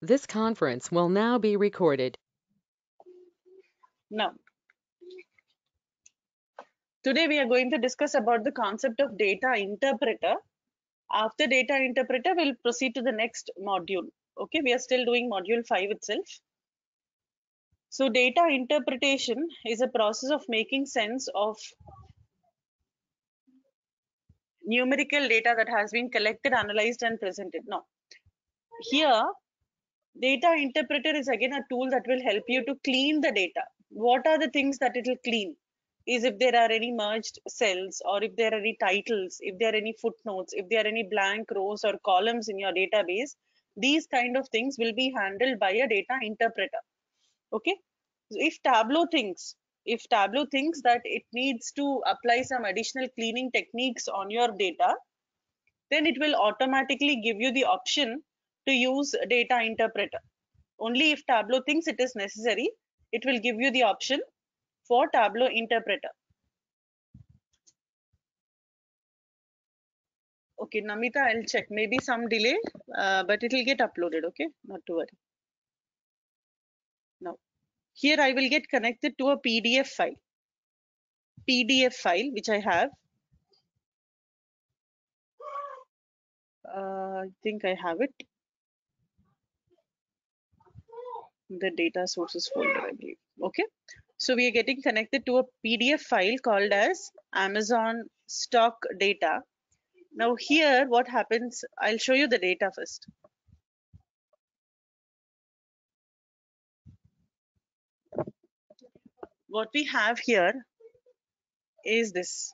This conference will now be recorded. Now, today we are going to discuss about the concept of data interpreter. After data interpreter, we'll proceed to the next module. Okay, we are still doing module 5 itself. So data interpretation is a process of making sense of numerical data that has been collected, analyzed, and presented. Now, here, data interpreter is again a tool that will help you to clean the data. What are the things that it will clean? Is if there are any merged cells, or if there are any titles, if there are any footnotes, if there are any blank rows or columns in your database, these kind of things will be handled by a data interpreter. Okay. So if Tableau thinks that it needs to apply some additional cleaning techniques on your data, then it will automatically give you the option to use data interpreter. Only if Tableau thinks it is necessary, it will give you the option for Tableau interpreter. Okay, Namita, I'll check. Maybe some delay, but it will get uploaded. Okay, not to worry. Now, here I will get connected to a PDF file. PDF file which I have. I think I have it. The data sources folder, I believe. Okay, so we are getting connected to a PDF file called as Amazon stock data. Now here, what happens? I'll show you the data first. What we have here is this.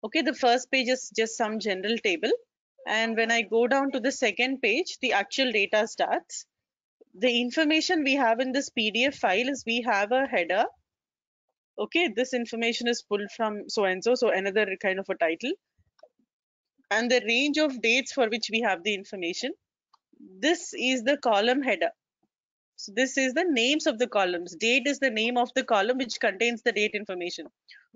Okay, the first page is just some general table. And when I go down to the second page, the actual data starts. The information we have in this PDF file is we have a header. Okay, this information is pulled from so and so, so another kind of a title. And the range of dates for which we have the information. This is the column header. So this is the names of the columns. Date is the name of the column which contains the date information.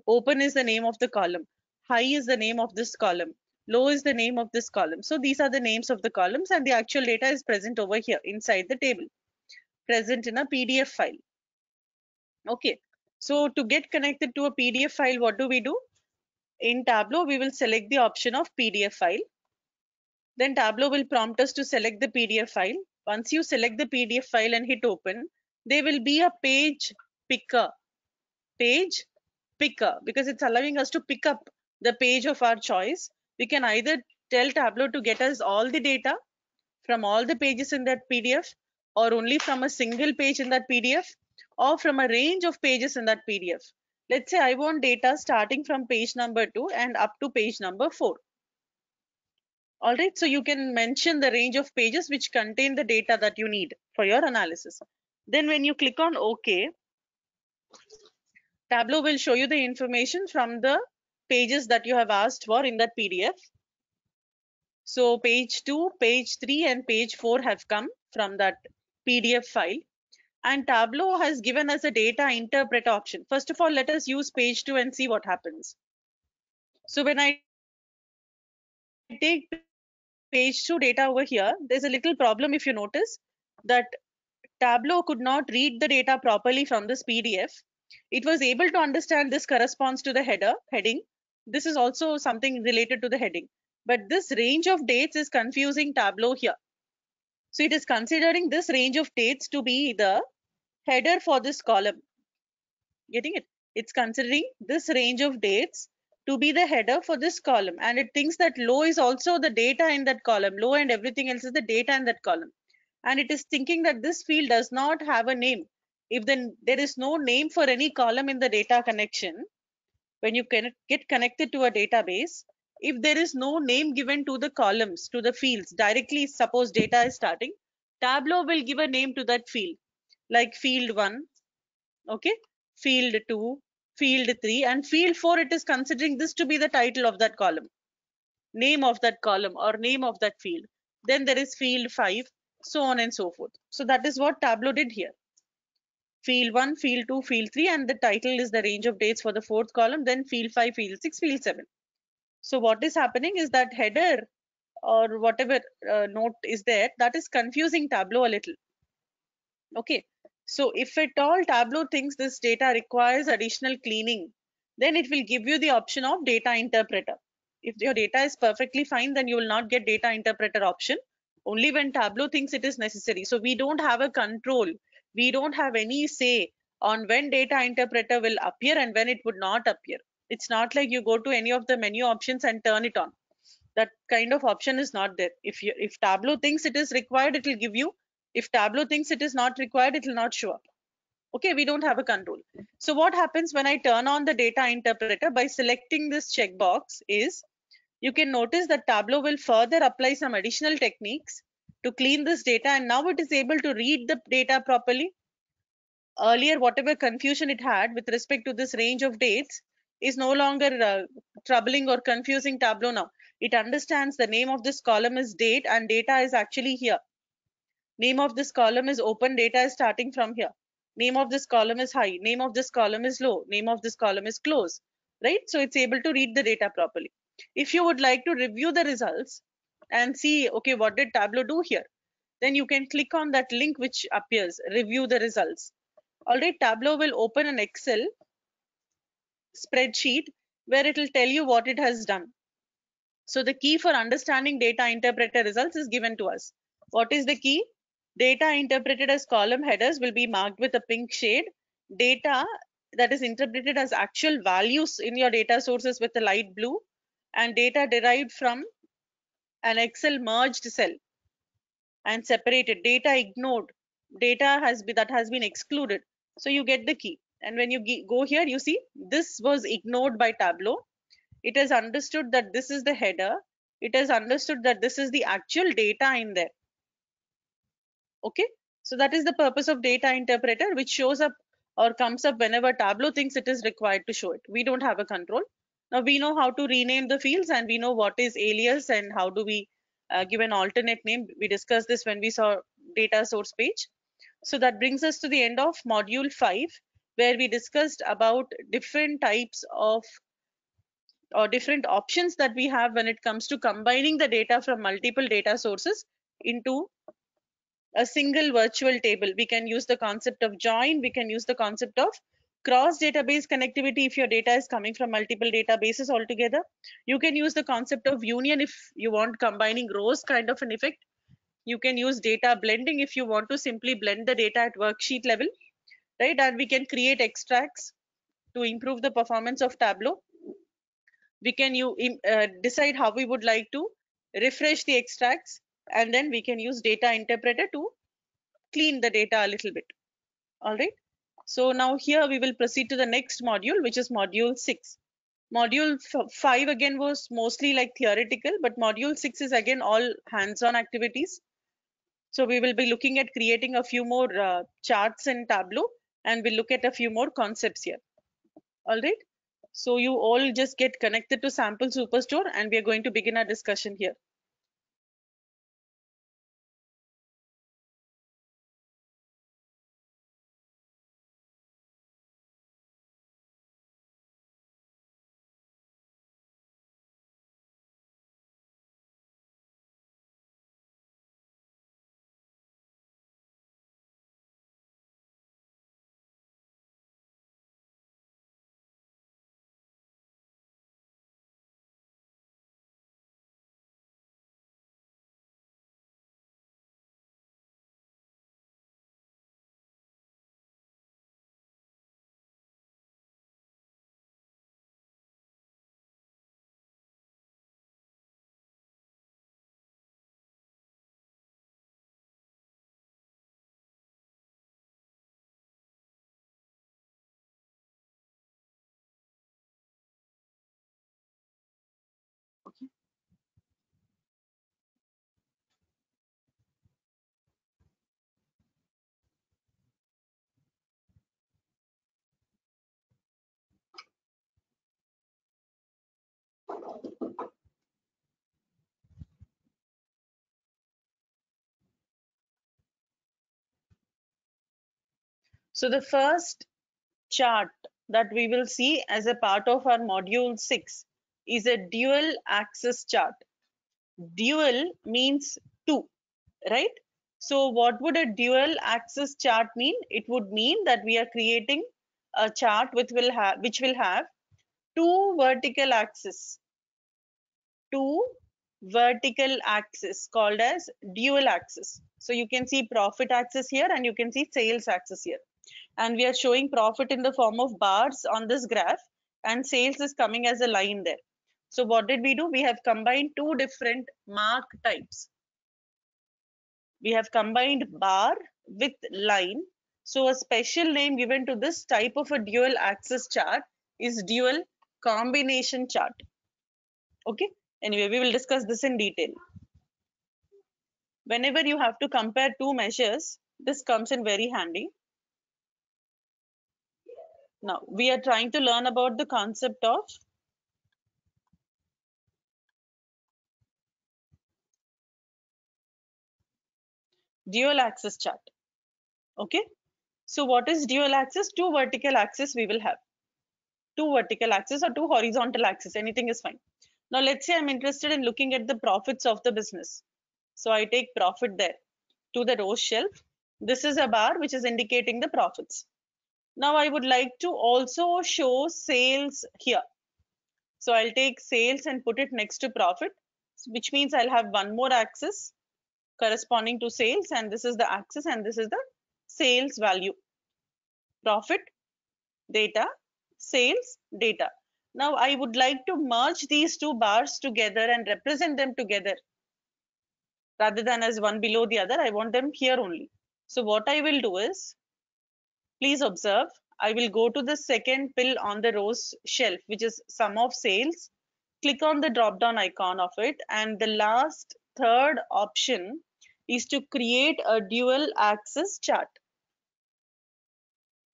Open is the name of the column. High is the name of this column. Low is the name of this column. So these are the names of the columns, and the actual data is present over here inside the table, present in a PDF file. Okay. So to get connected to a PDF file, what do? In Tableau, we will select the option of PDF file. Then Tableau will prompt us to select the PDF file. Once you select the PDF file and hit open, there will be a page picker, because it's allowing us to pick up the page of our choice. We can either tell Tableau to get us all the data from all the pages in that PDF, or only from a single page in that PDF, or from a range of pages in that PDF. Let's say I want data starting from page number 2 and up to page number 4. All right, so you can mention the range of pages which contain the data that you need for your analysis. Then when you click on OK, Tableau will show you the information from the pages that you have asked for in that PDF. So page 2, page 3 and page 4 have come from that PDF file. And Tableau has given us a data interpret option. First of all, let us use page 2 and see what happens. So when I take page 2 data over here, there's a little problem if you notice that Tableau could not read the data properly from this PDF. It was able to understand this corresponds to the heading. This is also something related to the heading. But this range of dates is confusing Tableau here. So it is considering this range of dates to be the header for this column. Getting it? It's considering this range of dates to be the header for this column. And it thinks that low is also the data in that column. Low and everything else is the data in that column. And it is thinking that this field does not have a name. If then there is no name for any column in the data connection, when you can get connected to a database, if there is no name given to the columns, to the fields directly, suppose data is starting, Tableau will give a name to that field, like field 1, okay, field 2, field 3, and field 4. It is considering this to be the title of that column, name of that column or name of that field. Then there is field 5, so on and so forth. So that is what Tableau did here. Field 1, field 2, field 3, and the title is the range of dates for the fourth column. Then field 5, field 6, field 7. So what is happening is that header or whatever note is there, that is confusing Tableau a little. Okay, so if at all Tableau thinks this data requires additional cleaning, then it will give you the option of data interpreter. If your data is perfectly fine, then you will not get data interpreter option, only when Tableau thinks it is necessary. So we don't have a control, we don't have any say on when data interpreter will appear and when it would not appear. It's not like you go to any of the menu options and turn it on. That kind of option is not there. If Tableau thinks it is required, it will give you. If Tableau thinks it is not required, it will not show up. Okay, we don't have a control. So what happens when I turn on the data interpreter by selecting this checkbox is, you can notice that Tableau will further apply some additional techniques to clean this data, and now it is able to read the data properly. Earlier, whatever confusion it had with respect to this range of dates is no longer troubling or confusing Tableau now. It understands the name of this column is date and data is actually here. Name of this column is open, data is starting from here. Name of this column is high, name of this column is low, name of this column is close, right? So it's able to read the data properly. If you would like to review the results and see, okay, what did Tableau do here? Then you can click on that link which appears, review the results. Alright, Tableau will open an Excel spreadsheet where it will tell you what it has done. So the key for understanding data interpreter results is given to us. What is the key? Data interpreted as column headers will be marked with a pink shade. Data that is interpreted as actual values in your data sources with a light blue, and data derived from an Excel merged cell and separated, data ignored, data that has been excluded. So you get the key. And when you go here, you see this was ignored by Tableau. It has understood that this is the header. It has understood that this is the actual data in there. Okay, so that is the purpose of data interpreter, which shows up or comes up whenever Tableau thinks it is required to show it. We don't have a control. Now we know how to rename the fields, and we know what is alias and how do we give an alternate name. We discussed this when we saw data source page. So that brings us to the end of module 5, where we discussed about different types of or different options that we have when it comes to combining the data from multiple data sources into a single virtual table. We can use the concept of join, we can use the concept of cross database connectivity if your data is coming from multiple databases altogether. You can use the concept of union if you want combining rows kind of an effect. You can use data blending if you want to simply blend the data at worksheet level, right? And we can create extracts to improve the performance of Tableau. We can decide how we would like to refresh the extracts, and then we can use data interpreter to clean the data a little bit. All right, so now here we will proceed to the next module, which is module 6. Module 5 again was mostly like theoretical, but module 6 is again all hands-on activities. So we will be looking at creating a few more charts in Tableau, and we'll look at a few more concepts here. All right, so you all just get connected to Sample Superstore, and we are going to begin our discussion here. Okay. So the first chart that we will see as a part of our module 6 is a dual axis chart. Dual means two, right? So what would a dual axis chart mean? It would mean that we are creating a chart which will have two vertical axes, two vertical axis called as dual axis. So you can see profit axis here and you can see sales axis here. And we are showing profit in the form of bars on this graph and sales is coming as a line there. So what did we do? We have combined two different mark types. We have combined bar with line. So a special name given to this type of a dual axis chart is dual combination chart. Okay. Anyway, we will discuss this in detail. Whenever you have to compare two measures, this comes in very handy. Now, we are trying to learn about the concept of dual axis chart. Okay. So what is dual axis? Two vertical axis we will have. Two vertical axis or two horizontal axis, anything is fine. Now let's say I'm interested in looking at the profits of the business. So I take profit there to the row shelf. This is a bar which is indicating the profits. Now I would like to also show sales here. So I'll take sales and put it next to profit, which means I'll have one more axis corresponding to sales, and this is the axis and this is the sales value. Profit, data, sales, data. Now I would like to merge these two bars together and represent them together rather than as one below the other. I want them here only. So what I will do is, please observe, I will go to the second pill on the rows shelf, which is sum of sales. Click on the drop down icon of it, and the last third option is to create a dual axis chart.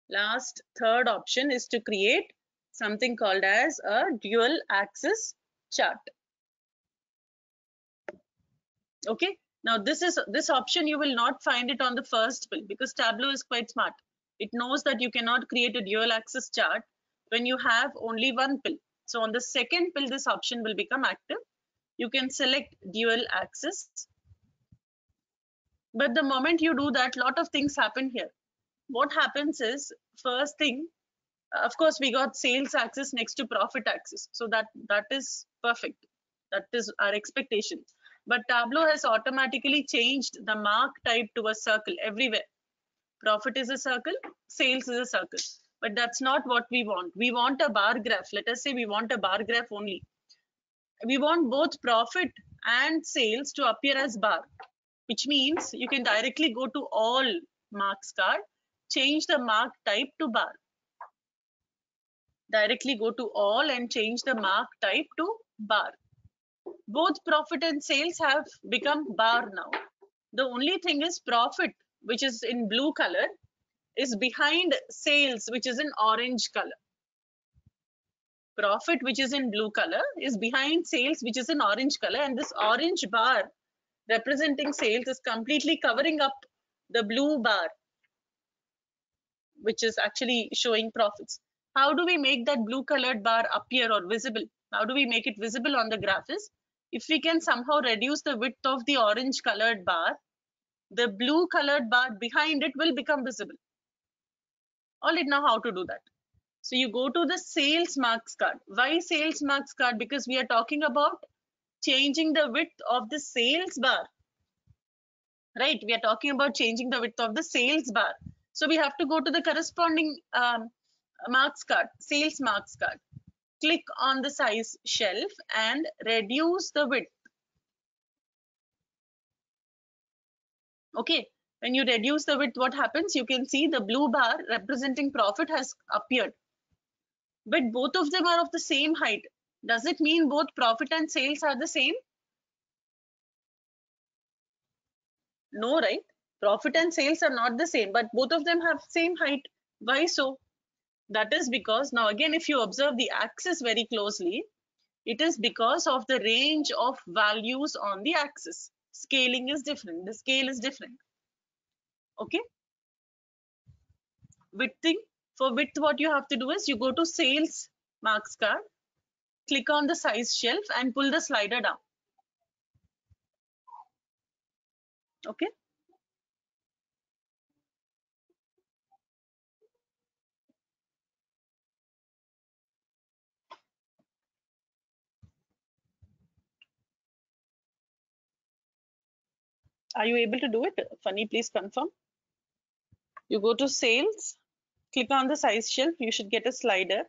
Last third option is to create something called as a dual axis chart. Okay. Now this option you will not find it on the first pill because Tableau is quite smart. It knows that you cannot create a dual axis chart when you have only one pill. So on the second pill, this option will become active. You can select dual axis. But the moment you do that, lot of things happen here. What happens is, first thing, of course, we got sales axis next to profit axis. So that is perfect. That is our expectation. But Tableau has automatically changed the mark type to a circle everywhere. Profit is a circle, sales is a circle. But that's not what we want. We want a bar graph. Let us say we want a bar graph only. We want both profit and sales to appear as bar, which means you can directly go to all marks card, change the mark type to bar. Directly go to all and change the mark type to bar. Both profit and sales have become bar now. The only thing is profit, which is in blue color, is behind sales, which is in orange color. Profit, which is in blue color, is behind sales, which is in orange color, and this orange bar representing sales is completely covering up the blue bar, which is actually showing profits. How do we make that blue colored bar appear or visible? How do we make it visible on the graph is, if we can somehow reduce the width of the orange colored bar, the blue colored bar behind it will become visible. All right, now how to do that? So you go to the sales marks card. Why sales marks card? Because we are talking about changing the width of the sales bar. Right, we are talking about changing the width of the sales bar. So we have to go to the corresponding marks card, sales marks card. Click on the size shelf and reduce the width. Okay, when you reduce the width, what happens? You can see the blue bar representing profit has appeared. But both of them are of the same height. Does it mean both profit and sales are the same? No, right? Profit and sales are not the same, but both of them have same height. Why so? That is because, now again, if you observe the axis very closely, it is because of the range of values on the axis. Scaling is different. The scale is different. Okay. Widthing. For width, what you have to do is you go to sales marks card, click on the size shelf and pull the slider down. Okay. Are you able to do it? Funny, please confirm. You go to sales, click on the size shelf. You should get a slider,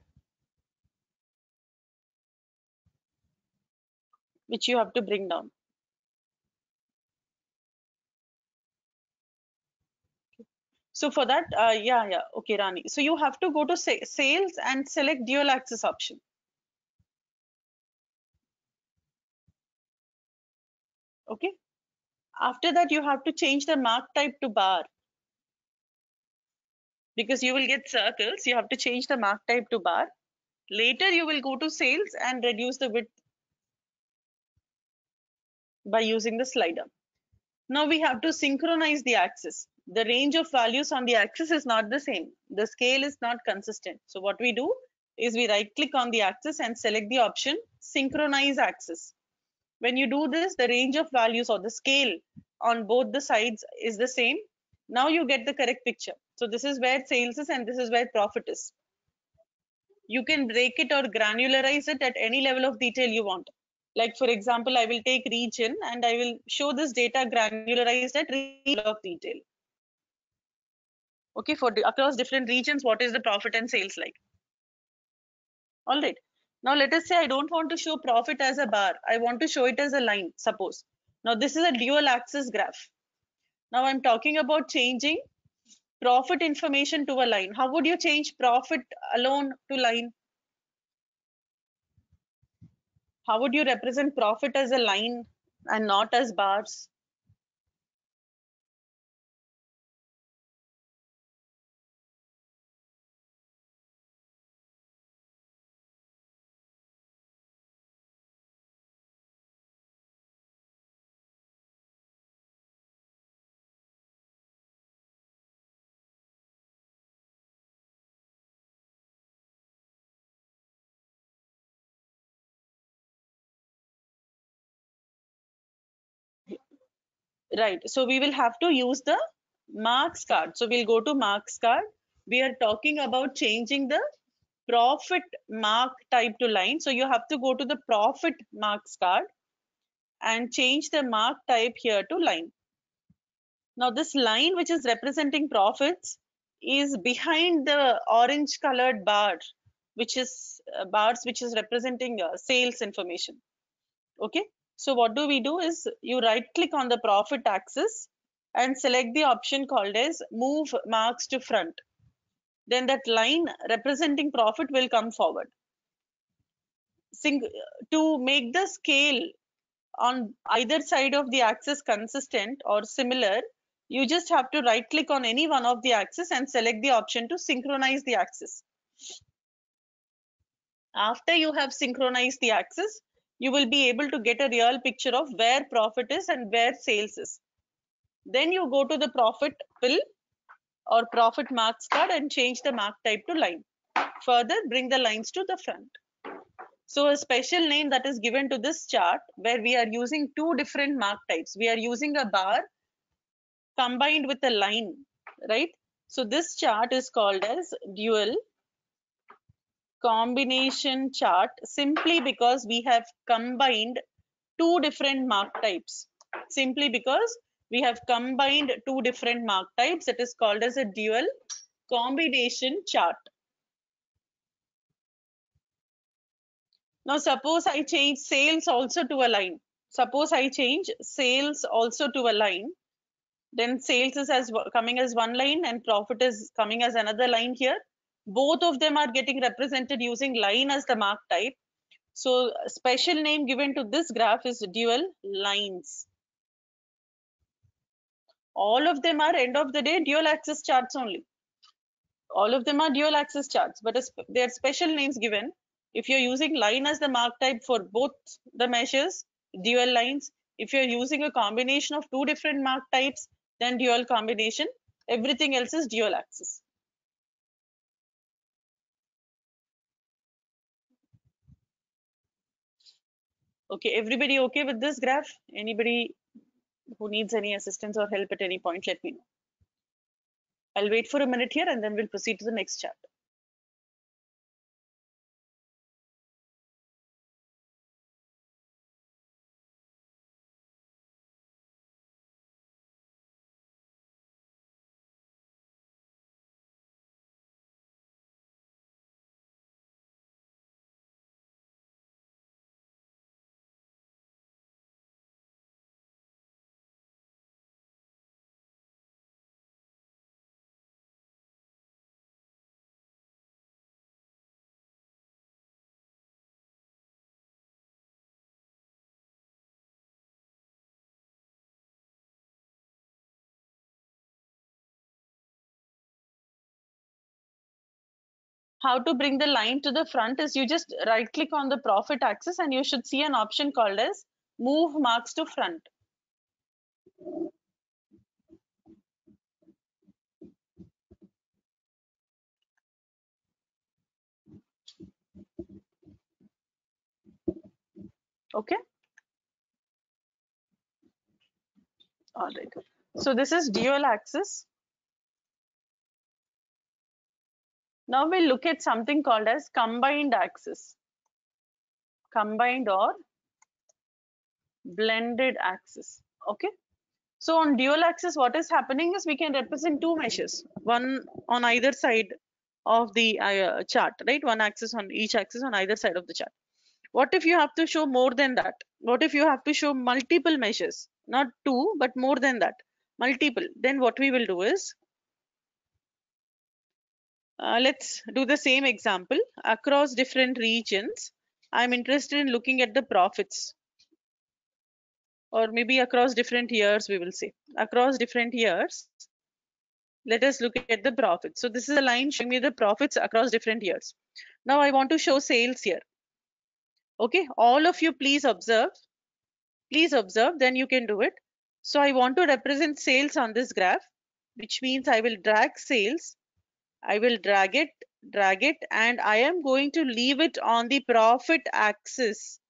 which you have to bring down. So for that, yeah, okay, Rani. So you have to go to sales and select dual axis option. Okay. After that, you have to change the mark type to bar, because you will get circles. You have to change the mark type to bar. Later, you will go to sales and reduce the width by using the slider. Now we have to synchronize the axis. The range of values on the axis is not the same. The scale is not consistent. So what we do is we right click on the axis and select the option synchronize axis. When you do this, the range of values or the scale on both the sides is the same. Now you get the correct picture. So this is where sales is and this is where profit is. You can break it or granularize it at any level of detail you want. Like for example, I will take region and I will show this data granularized at level of detail. Okay, for across different regions, what is the profit and sales like? All right. Now let us say I don't want to show profit as a bar. I want to show it as a line, suppose. Now this is a dual axis graph. Now I'm talking about changing profit information to a line. How would you change profit alone to line? How would you represent profit as a line and not as bars? Right. So we will have to use the marks card. So we'll go to marks card. We are talking about changing the profit mark type to line. So you have to go to the profit marks card and change the mark type here to line. Now this line which is representing profits is behind the orange colored bar, which is bars which is representing sales information. Okay. So what do we do is you right click on the profit axis and select the option called as move marks to front. Then that line representing profit will come forward. To make the scale on either side of the axis consistent or similar, you just have to right click on any one of the axis and select the option to synchronize the axis. After you have synchronized the axis, you will be able to get a real picture of where profit is and where sales is. Then you go to the profit fill or profit marks card and change the mark type to line. Further, bring the lines to the front. So a special name that is given to this chart where we are using two different mark types. We are using a bar combined with a line, right? So this chart is called as dual combination chart simply because we have combined two different mark types. Simply because we have combined two different mark types, it is called as a dual combination chart. Now suppose I change sales also to a line. Suppose I change sales also to a line, then sales is coming as one line and profit is coming as another line here. Both of them are getting represented using line as the mark type. So special name given to this graph is dual lines. All of them are end of the day dual axis charts only. All of them are dual axis charts, but there are special names given. If you're using line as the mark type for both the measures, dual lines. If you're using a combination of two different mark types, then dual combination. Everything else is dual axis. Okay, everybody okay with this graph? Anybody Who needs any assistance or help at any point, let me know. I'll wait for a minute here and then we'll proceed to the next chart. How to bring the line to the front is you just right click on the profit axis and you should see an option called as move marks to front. Okay. All right. So this is dual axis. Now we'll look at something called as combined axis. Combined or blended axis. Okay. So on dual axis, what is happening is we can represent two meshes, one on either side of the chart, right? One axis on each axis on either side of the chart. What if you have to show more than that? What if you have to show multiple meshes, not two, but more than that, multiple? Then what we will do is, let's do the same example across different regions. I'm interested in looking at the profits, or maybe across different years, we will say. Across different years, let us look at the profits. So this is a line showing me the profits across different years. Now I want to show sales here. Okay, all of you please observe. Please observe, then you can do it. So I want to represent sales on this graph, which means I will drag sales. I will drag it, and I am going to leave it on the profit axis.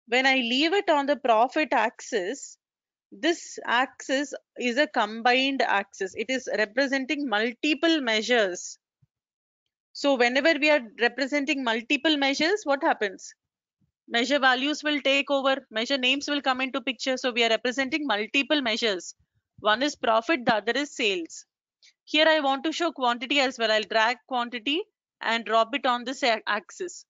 When I leave it on the profit axis, this axis is a combined axis. It is representing multiple measures. So whenever we are representing multiple measures, what happens? Measure values will take over, measure names will come into picture. So we are representing multiple measures. One is profit, the other is sales. Here I want to show quantity as well. I'll drag quantity and drop it on this axis.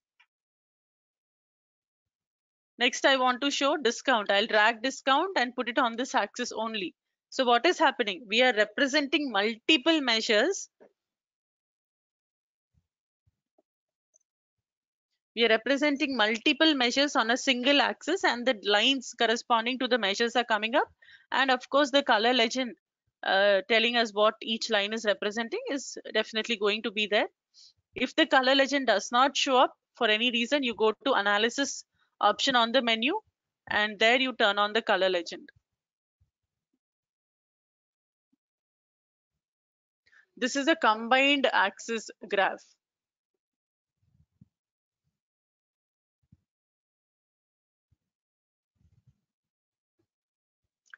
Next, I want to show discount. I'll drag discount and put it on this axis only. So what is happening? We are representing multiple measures. We are representing multiple measures on a single axis, and the lines corresponding to the measures are coming up. And of course, the color legend telling us what each line is representing is definitely going to be there. If the color legend does not show up for any reason, you go to analysis option on the menu, and there you turn on the color legend. This is a combined axis graph.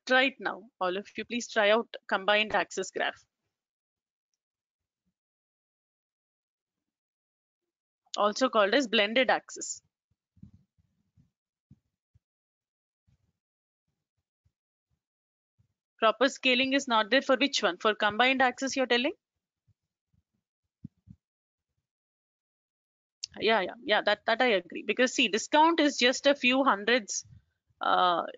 Try it now. All of you, please try out combined axis graph. Also called as blended axis. Proper scaling is not there for which one? For combined axis you're telling? Yeah, that I agree. Because see, discount is just a few hundreds.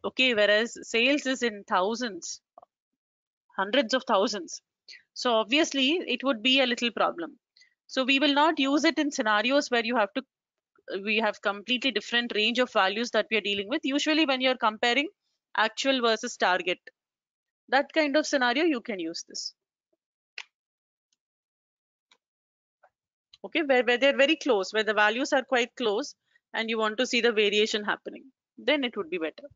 Okay, whereas sales is in thousands, hundreds of thousands. So obviously it would be a little problem. So we will not use it in scenarios where we have completely different range of values that we are dealing with. Usually when you're comparing actual versus target, that kind of scenario, you can use this. Okay, where they're very close, where the values are quite close and you want to see the variation happening, then it would be better.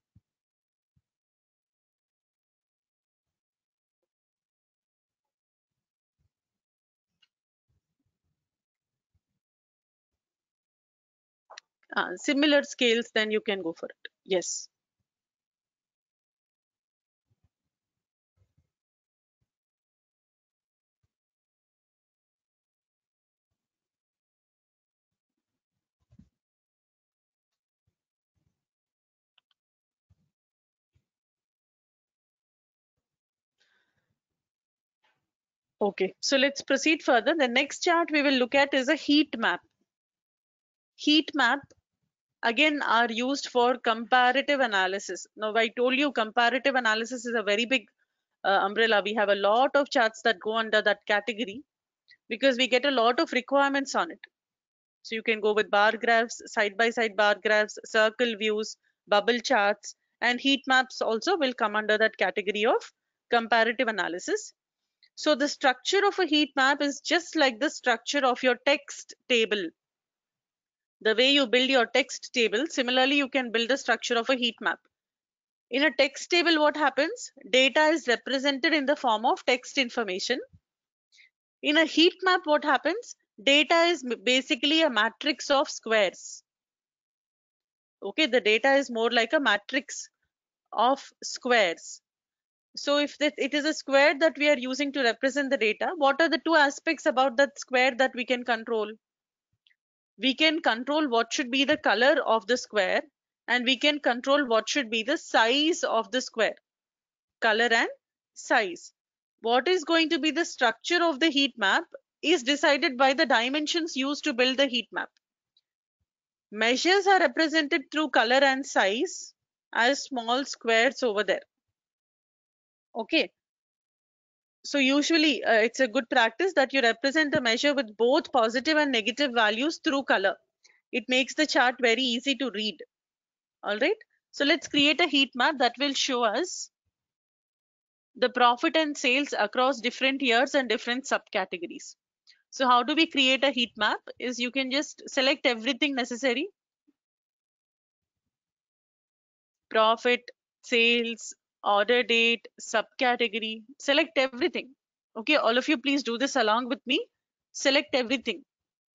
Similar scales, then you can go for it. Yes. Okay, so let's proceed further. The next chart we will look at is a heat map. Heat map again are used for comparative analysis. Now, I told you comparative analysis is a very big umbrella. We have a lot of charts that go under that category because we get a lot of requirements on it. So you can go with bar graphs, side by side bar graphs, circle views, bubble charts, and heat maps also will come under that category of comparative analysis. So the structure of a heat map is just like the structure of your text table. The way you build your text table, similarly, you can build the structure of a heat map. In a text table, what happens? Data is represented in the form of text information. In a heat map, what happens? Data is basically a matrix of squares. Okay, the data is more like a matrix of squares. So if it is a square that we are using to represent the data, what are the two aspects about that square that we can control? We can control what should be the color of the square, and we can control what should be the size of the square. Color and size. What is going to be the structure of the heat map is decided by the dimensions used to build the heat map. Measures are represented through color and size as small squares over there. Okay. So usually it's a good practice that you represent the measure with both positive and negative values through color. It makes the chart very easy to read. All right. So let's create a heat map that will show us the profit and sales across different years and different subcategories. So how do we create a heat map? Is you can just select everything necessary. Profit, sales, order date, subcategory, select everything. Okay, all of you please do this along with me. Select everything.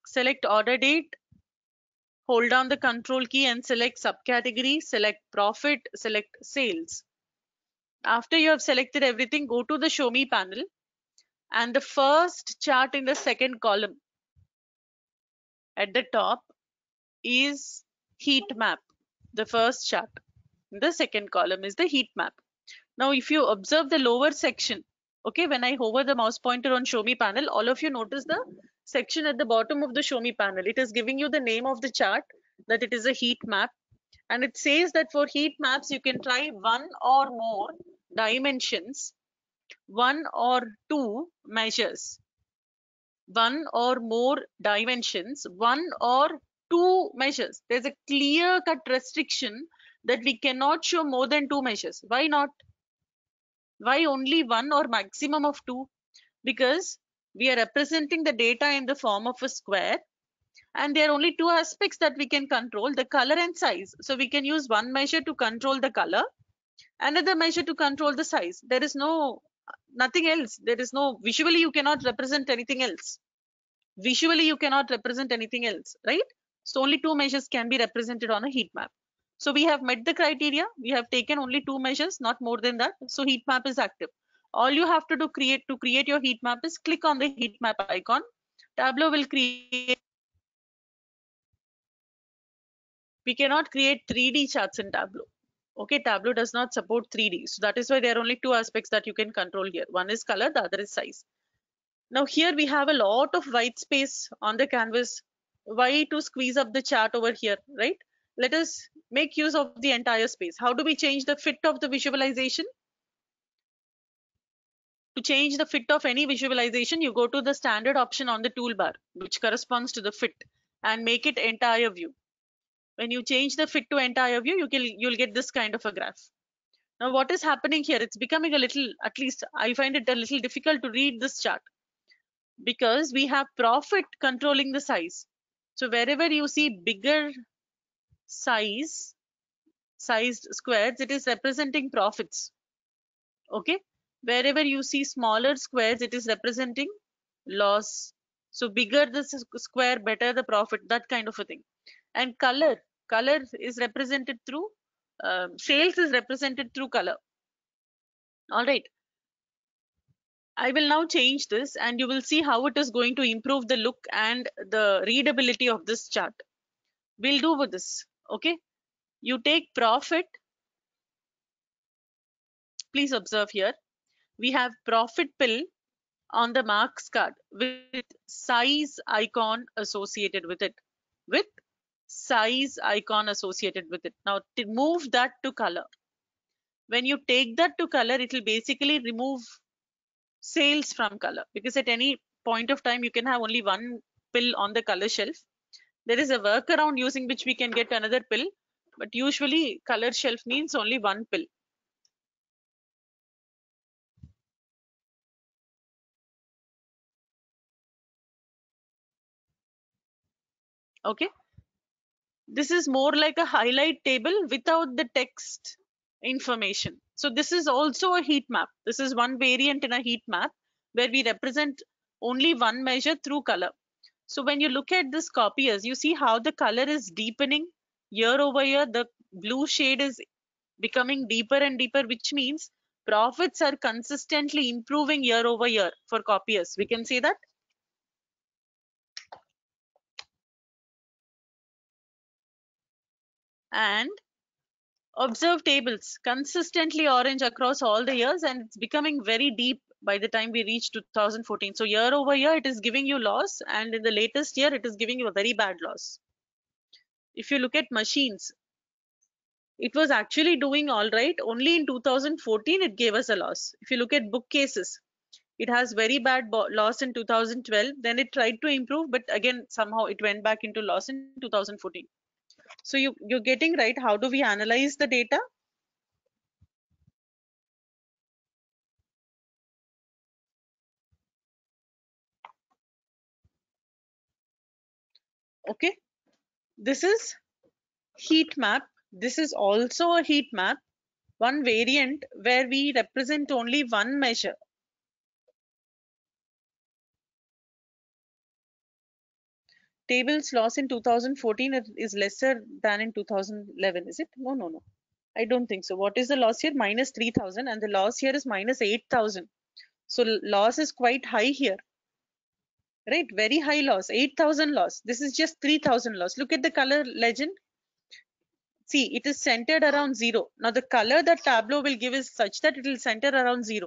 Select order date, hold down the control key and select subcategory, select profit, select sales. After you have selected everything, go to the show me panel and the first chart in the second column at the top is heat map. The first chart. The second column is the heat map. Now, if you observe the lower section, okay, when I hover the mouse pointer on show me panel, all of you notice the section at the bottom of the show me panel. It is giving you the name of the chart, that it is a heat map. And it says that for heat maps, you can try one or more dimensions, one or two measures, one or more dimensions, one or two measures. There's a clear cut restriction that we cannot show more than two measures. Why not? Why only one or maximum of two? Because we are representing the data in the form of a square, and there are only two aspects that we can control, the color and size. So we can use one measure to control the color, another measure to control the size. There is nothing else. There is no, visually you cannot represent anything else. Visually you cannot represent anything else, right? So only two measures can be represented on a heat map. So we have met the criteria. We have taken only two measures, not more than that. So heat map is active. All you have to do to create your heat map is click on the heat map icon. Tableau will create. We cannot create 3D charts in Tableau. Okay, Tableau does not support 3D. So that is why there are only two aspects that you can control here. One is color, the other is size. Now here we have a lot of white space on the canvas. Why to squeeze up the chart over here, right? Let us make use of the entire space. How do we change the fit of the visualization? To change the fit of any visualization, you go to the standard option on the toolbar, which corresponds to the fit, and make it entire view. When you change the fit to entire view, you'll get this kind of a graph. Now what is happening here? It's becoming a little, at least I find it a little difficult to read this chart, because we have profit controlling the size. So wherever you see bigger sized squares, it is representing profits. Okay. Wherever you see smaller squares, it is representing loss. So bigger the square, better the profit, that kind of a thing. And color is represented through sales is represented through color. All right. I will now change this and you will see how it is going to improve the look and the readability of this chart. We'll do with this. Okay. You take profit. Please observe here. We have profit pill on the marks card with size icon associated with it. With size icon associated with it. Now to move that to color. When you take that to color, it will basically remove sales from color, because at any point of time you can have only one pill on the color shelf. There is a workaround using which we can get another pill, but usually color shelf means only one pill. Okay, this is more like a highlight table without the text information. So this is also a heat map. This is one variant in a heat map where we represent only one measure through color. So when you look at this copiers, you see how the color is deepening year over year. The blue shade is becoming deeper and deeper, which means profits are consistently improving year over year for copiers. We can say that. And observe tables consistently orange across all the years, and it's becoming very deep by the time we reach 2014. So year over year, it is giving you loss, and in the latest year, it is giving you a very bad loss. If you look at machines, it was actually doing all right. Only in 2014, it gave us a loss. If you look at bookcases, it has very bad loss in 2012. Then it tried to improve, but again, somehow it went back into loss in 2014. So you're getting right. How do we analyze the data? Okay, this is heat map. This is also a heat map, one variant where we represent only one measure. Tables loss in 2014 is lesser than in 2011, is it? No, no, no. I don't think so. What is the loss here? Minus 3,000, and the loss here is minus 8,000. So loss is quite high here, right? Very high loss, 8,000 loss. This is just 3,000 loss. Look at the color legend. See, it is centered around 0. Now the color that Tableau will give is such that it will center around 0.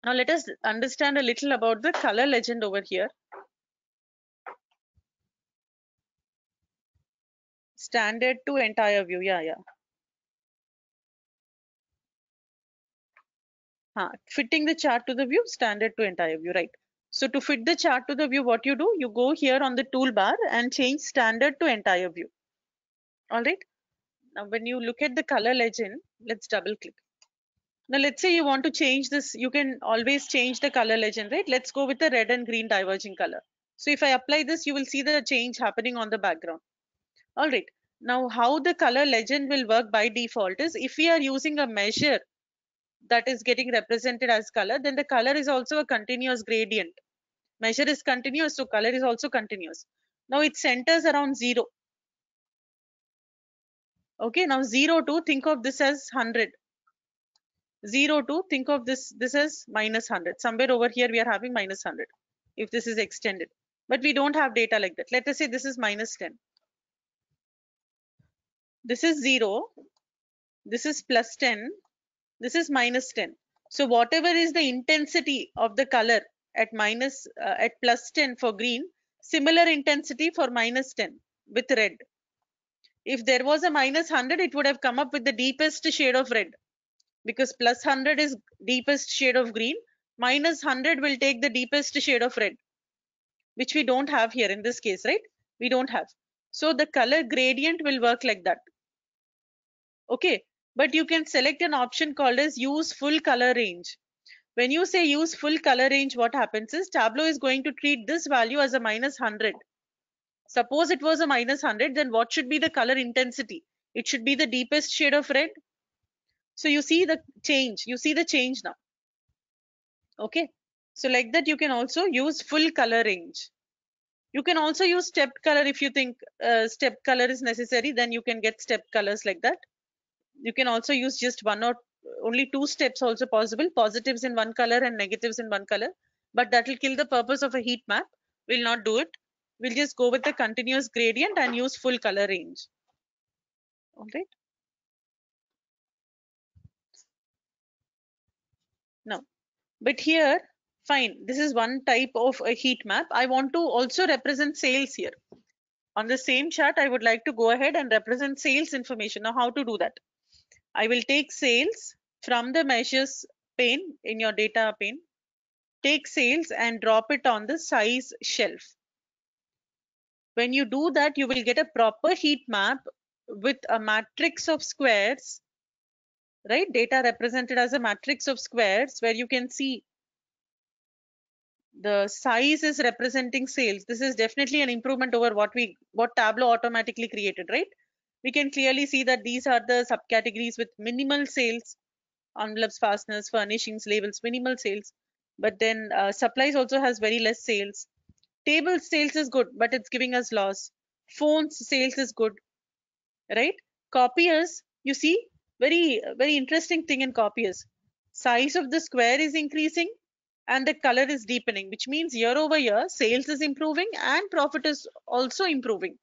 Now let us understand a little about the color legend over here. Standard to entire view. Yeah. Fitting the chart to the view, standard to entire view, right? So to fit the chart to the view, what you do, you go here on the toolbar and change standard to entire view. All right. Now when you look at the color legend, let's double click. Now let's say you want to change this, you can always change the color legend, right? Let's go with the red and green diverging color. So if I apply this, you will see the change happening on the background. All right. Now how the color legend will work by default is, if we are using a measure that is getting represented as color, then the color is also a continuous gradient. Measure is continuous, so color is also continuous. Now it centers around 0. Okay, now 0 to think of this as 100. 0 to think of this as minus 100. Somewhere over here we are having minus 100 if this is extended. But we don't have data like that. Let us say this is minus 10. This is 0. This is plus 10. This is minus 10. So whatever is the intensity of the color at plus 10 for green, similar intensity for minus 10 with red. If there was a minus 100, it would have come up with the deepest shade of red, because plus 100 is deepest shade of green. Minus 100 will take the deepest shade of red, which we don't have here in this case, right? We don't have. So the color gradient will work like that. Okay, but you can select an option called as use full color range. When you say use full color range, what happens is Tableau is going to treat this value as a minus 100. Suppose it was a minus 100, then what should be the color intensity? It should be the deepest shade of red. So you see the change. You see the change now. Okay. So like that, you can also use full color range. You can also use stepped color if you think stepped color is necessary. Then you can get stepped colors like that. You can also use just one or only 2 steps also possible. Positives in one color and negatives in one color. But that will kill the purpose of a heat map. We'll not do it. we'll just go with the continuous gradient and use full color range. All right. Now, but here, fine, this is one type of a heat map. I want to also represent sales here. On the same chart, I would like to go ahead and represent sales information. Now, how to do that? I will take sales from the measures pane in your data pane, take sales and drop it on the size shelf. When you do that, you will get a proper heat map with a matrix of squares, right? Data represented as a matrix of squares where you can see the size is representing sales. This is definitely an improvement over what Tableau automatically created, right? We can clearly see that these are the subcategories with minimal sales: envelopes, fasteners, furnishings, labels, minimal sales. But then supplies also has very less sales. Table sales is good, but it's giving us loss. Phones sales is good, right? Copiers, you see, very interesting thing in copiers. Size of the square is increasing and the color is deepening, which means year over year sales is improving and profit is also improving,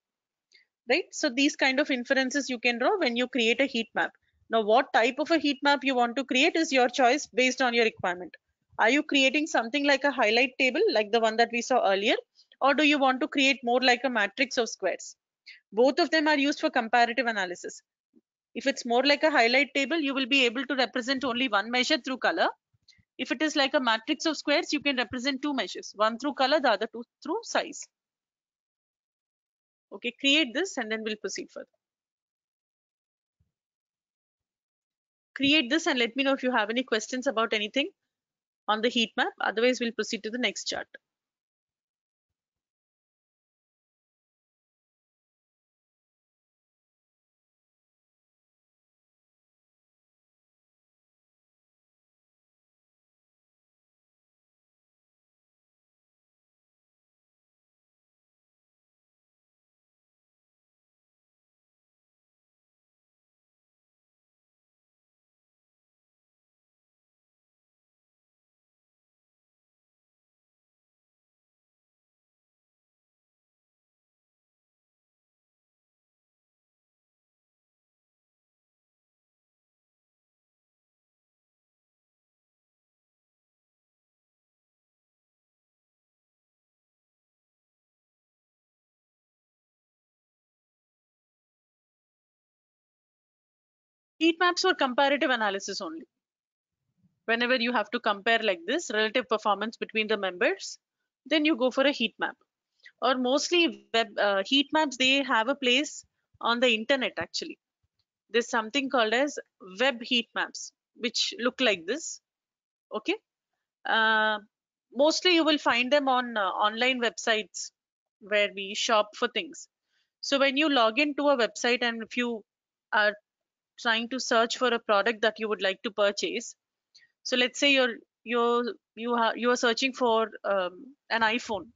right? So these kind of inferences you can draw when you create a heat map. Now, what type of a heat map you want to create is your choice based on your requirement. Are you creating something like a highlight table like the one that we saw earlier, or do you want to create more like a matrix of squares? Both of them are used for comparative analysis. If it's more like a highlight table, you will be able to represent only one measure through color. If it is like a matrix of squares, you can represent two measures, one through color, the other two through size. Okay, create this and then we'll proceed further. Create this and let me know if you have any questions about anything on the heat map. Otherwise, we'll proceed to the next chart. Heat maps for comparative analysis only. Whenever you have to compare like this relative performance between the members, then you go for a heat map. Or mostly web heat maps, they have a place on the internet actually. There's something called as web heat maps, which look like this. Okay. Uh, Mostly you will find them on online websites where we shop for things. So when you log into a website and if you are trying to search for a product that you would like to purchase, so let's say you are searching for an iPhone.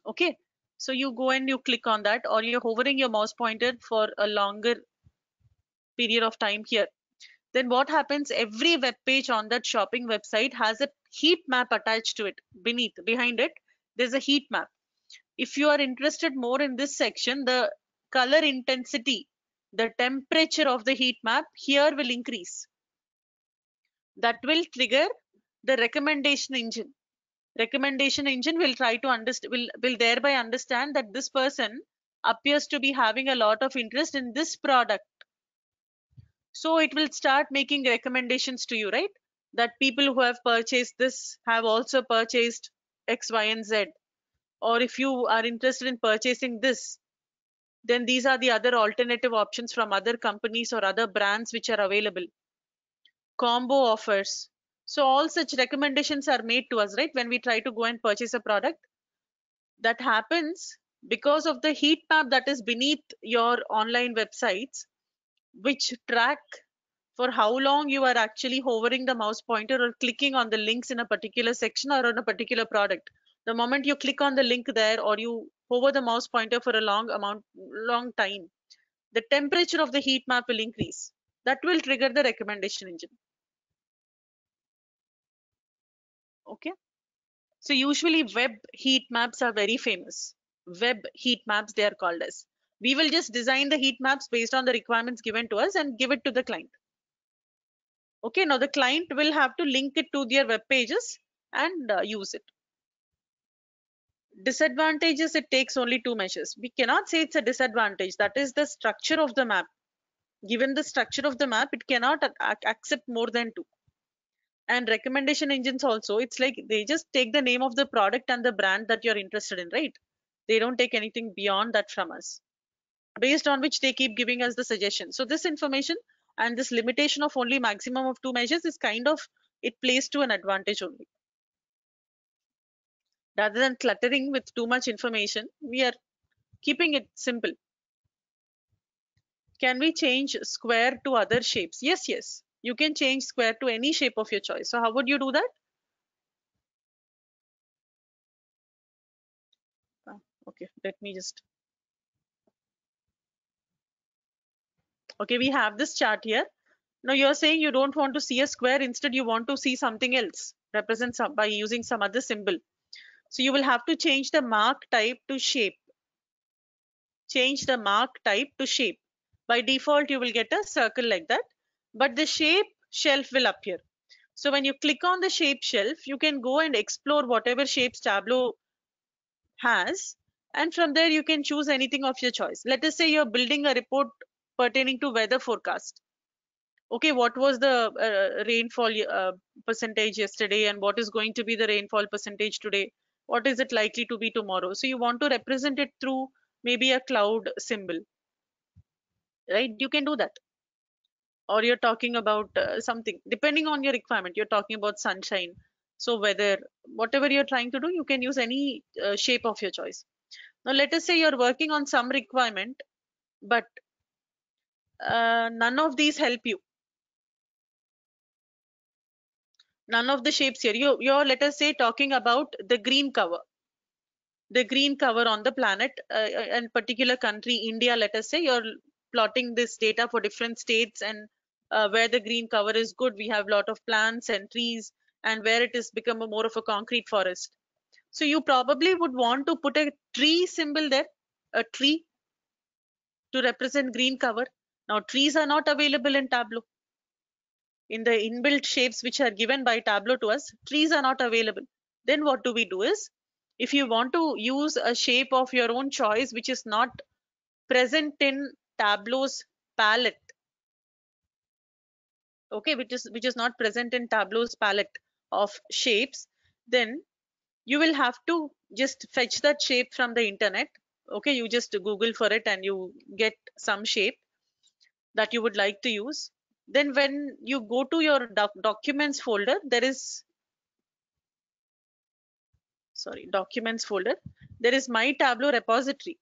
Okay, so you go and you click on that, or you're hovering your mouse pointer for a longer period of time here. Then what happens? Every web page on that shopping website has a heat map attached to it. Behind it, there's a heat map. If you are interested more in this section, the color intensity, the temperature of the heat map here will increase. That will trigger the recommendation engine will try to understand, will thereby understand that this person appears to be having a lot of interest in this product, so it will start making recommendations to you, right? That people who have purchased this have also purchased X, Y, and Z. Or if you are interested in purchasing this, then these are the other alternative options from other companies or other brands which are available. Combo offers. So all such recommendations are made to us, right? When we try to go and purchase a product, that happens because of the heat map that is beneath your online websites, which track for how long you are actually hovering the mouse pointer or clicking on the links in a particular section or on a particular product. The moment you click on the link there or you hover the mouse pointer for a long time, the temperature of the heat map will increase. That will trigger the recommendation engine. Okay. So usually web heat maps are very famous. web heat maps, they are called as. We will just design the heat maps based on the requirements given to us and give it to the client. Okay, now the client will have to link it to their web pages and use it. Disadvantages, it takes only 2 measures. We cannot say it's a disadvantage. That is the structure of the map. Given the structure of the map, it cannot accept more than 2. And recommendation engines also, it's like they just take the name of the product and the brand that you're interested in, right? They don't take anything beyond that from us, based on which they keep giving us the suggestion. So this information and this limitation of only maximum of 2 measures is kind of, it plays to an advantage only. Rather than cluttering with too much information, we are keeping it simple. Can we change square to other shapes? Yes, yes. You can change square to any shape of your choice. So how would you do that? Okay, let me just. Okay, we have this chart here. Now you're saying you don't want to see a square, instead you want to see something else, represent some by using some other symbol. So you will have to change the mark type to shape. Change the mark type to shape. By default, you will get a circle like that, but the shape shelf will appear. So when you click on the shape shelf, you can go and explore whatever shapes Tableau has, and from there you can choose anything of your choice. Let us say you're building a report pertaining to weather forecast. Okay, what was the rainfall percentage yesterday, and what is going to be the rainfall percentage today? What is it likely to be tomorrow? So you want to represent it through maybe a cloud symbol, right? You can do that. Or you're talking about something depending on your requirement. You're talking about sunshine, so weather, whatever you're trying to do, you can use any shape of your choice. Now let us say you're working on some requirement, but none of these help you. None of the shapes here. You're, let us say, talking about the green cover. The green cover on the planet, and particular country, India, let us say, you're plotting this data for different states, and where the green cover is good, we have a lot of plants and trees, and where it has become a more of a concrete forest. So you probably would want to put a tree symbol there, a tree, to represent green cover. Now trees are not available in Tableau. In the inbuilt shapes which are given by Tableau to us, trees are not available. Then what do we do is, if you want to use a shape of your own choice which is not present in Tableau's palette, okay, which is not present in Tableau's palette of shapes, then you will have to just fetch that shape from the internet. Okay, you just Google for it and you get some shape that you would like to use. Then when you go to your documents folder, there is, sorry, documents folder, there is my Tableau repository.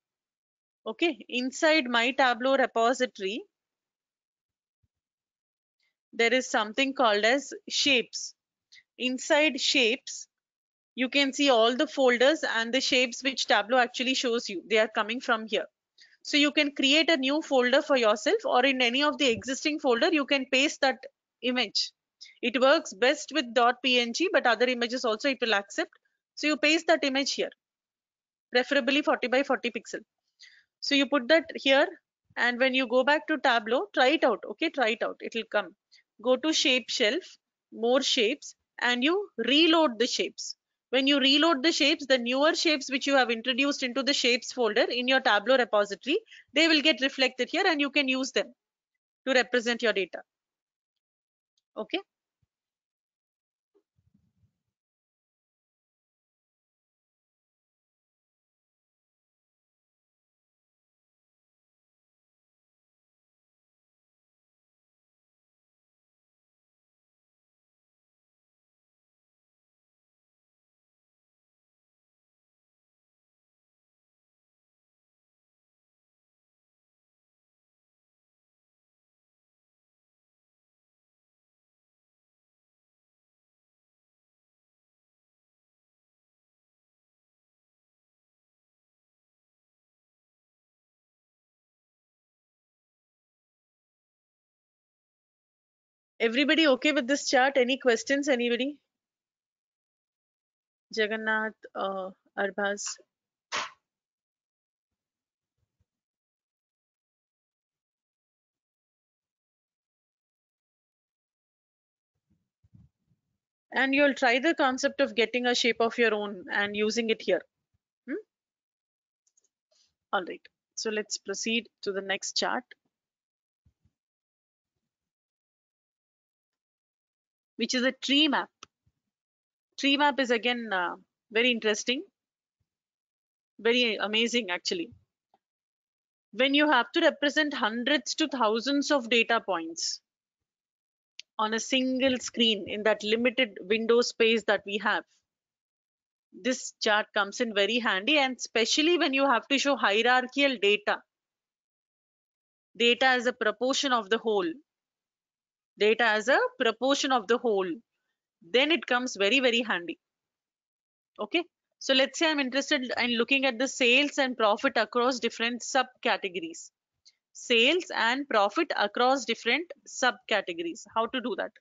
Okay, inside my Tableau repository, there is something called as shapes. Inside shapes, you can see all the folders and the shapes which Tableau actually shows you. They are coming from here. So you can create a new folder for yourself, or in any of the existing folder, you can paste that image. It works best with .png, but other images also it will accept. So you paste that image here, preferably 40 by 40 pixel. So you put that here, and when you go back to Tableau, try it out. Okay, try it out. It will come. Go to shape shelf, more shapes, and you reload the shapes. When you reload the shapes, the newer shapes which you have introduced into the shapes folder in your Tableau repository, they will get reflected here, and you can use them to represent your data. Okay. Everybody okay with this chart? Any questions? Anybody? Jagannath, Arbaz. And you'll try the concept of getting a shape of your own and using it here. Hmm? All right. So let's proceed to the next chart, which is a tree map. Tree map is again very interesting, very amazing actually. When you have to represent hundreds to thousands of data points on a single screen in that limited window space that we have, this chart comes in very handy, and especially when you have to show hierarchical data as a proportion of the whole, then it comes very, very handy. Okay, so let's say I'm interested in looking at the sales and profit across different subcategories. Sales and profit across different subcategories. How to do that?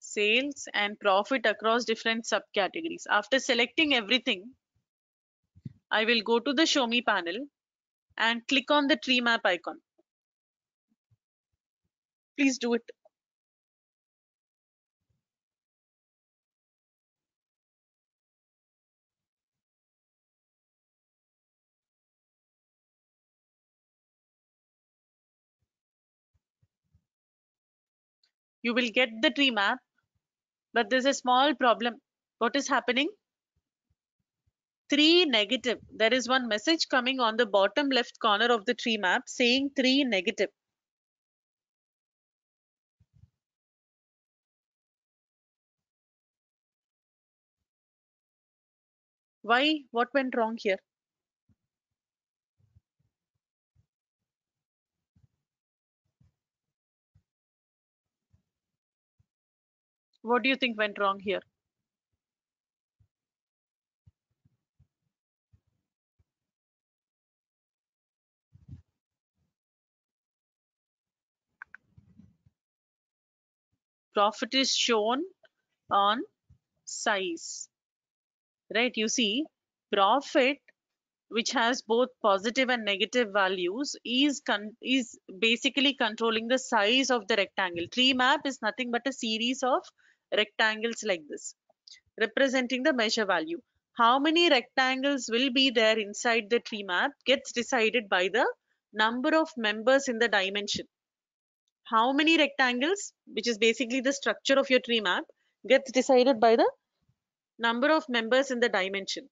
Sales and profit across different subcategories. After selecting everything, I will go to the Show Me panel and click on the tree map icon. Please do it. You will get the tree map, but there's a small problem. What is happening? 3 negative. There is one message coming on the bottom left corner of the tree map saying 3 negative. Why? What went wrong here? What do you think went wrong here? Profit is shown on size, right? You see, profit, which has both positive and negative values, is basically controlling the size of the rectangle. Tree map is nothing but a series of rectangles like this, representing the measure value. How many rectangles will be there inside the tree map gets decided by the number of members in the dimension. How many rectangles, which is basically the structure of your tree map, gets decided by the number of members in the dimension.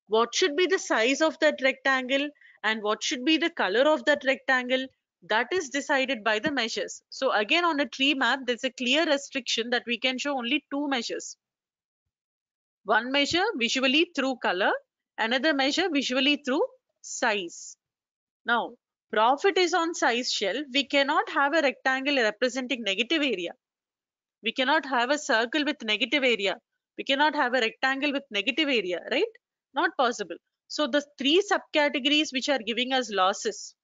What should be the size of that rectangle and what should be the color of that rectangle, that is decided by the measures. So again, on a tree map, there's a clear restriction that we can show only two measures. One measure visually through color, another measure visually through size. Now, profit is on size shelf. We cannot have a rectangle representing negative area. We cannot have a circle with negative area. We cannot have a rectangle with negative area, right? Not possible. So the three subcategories which are giving us losses,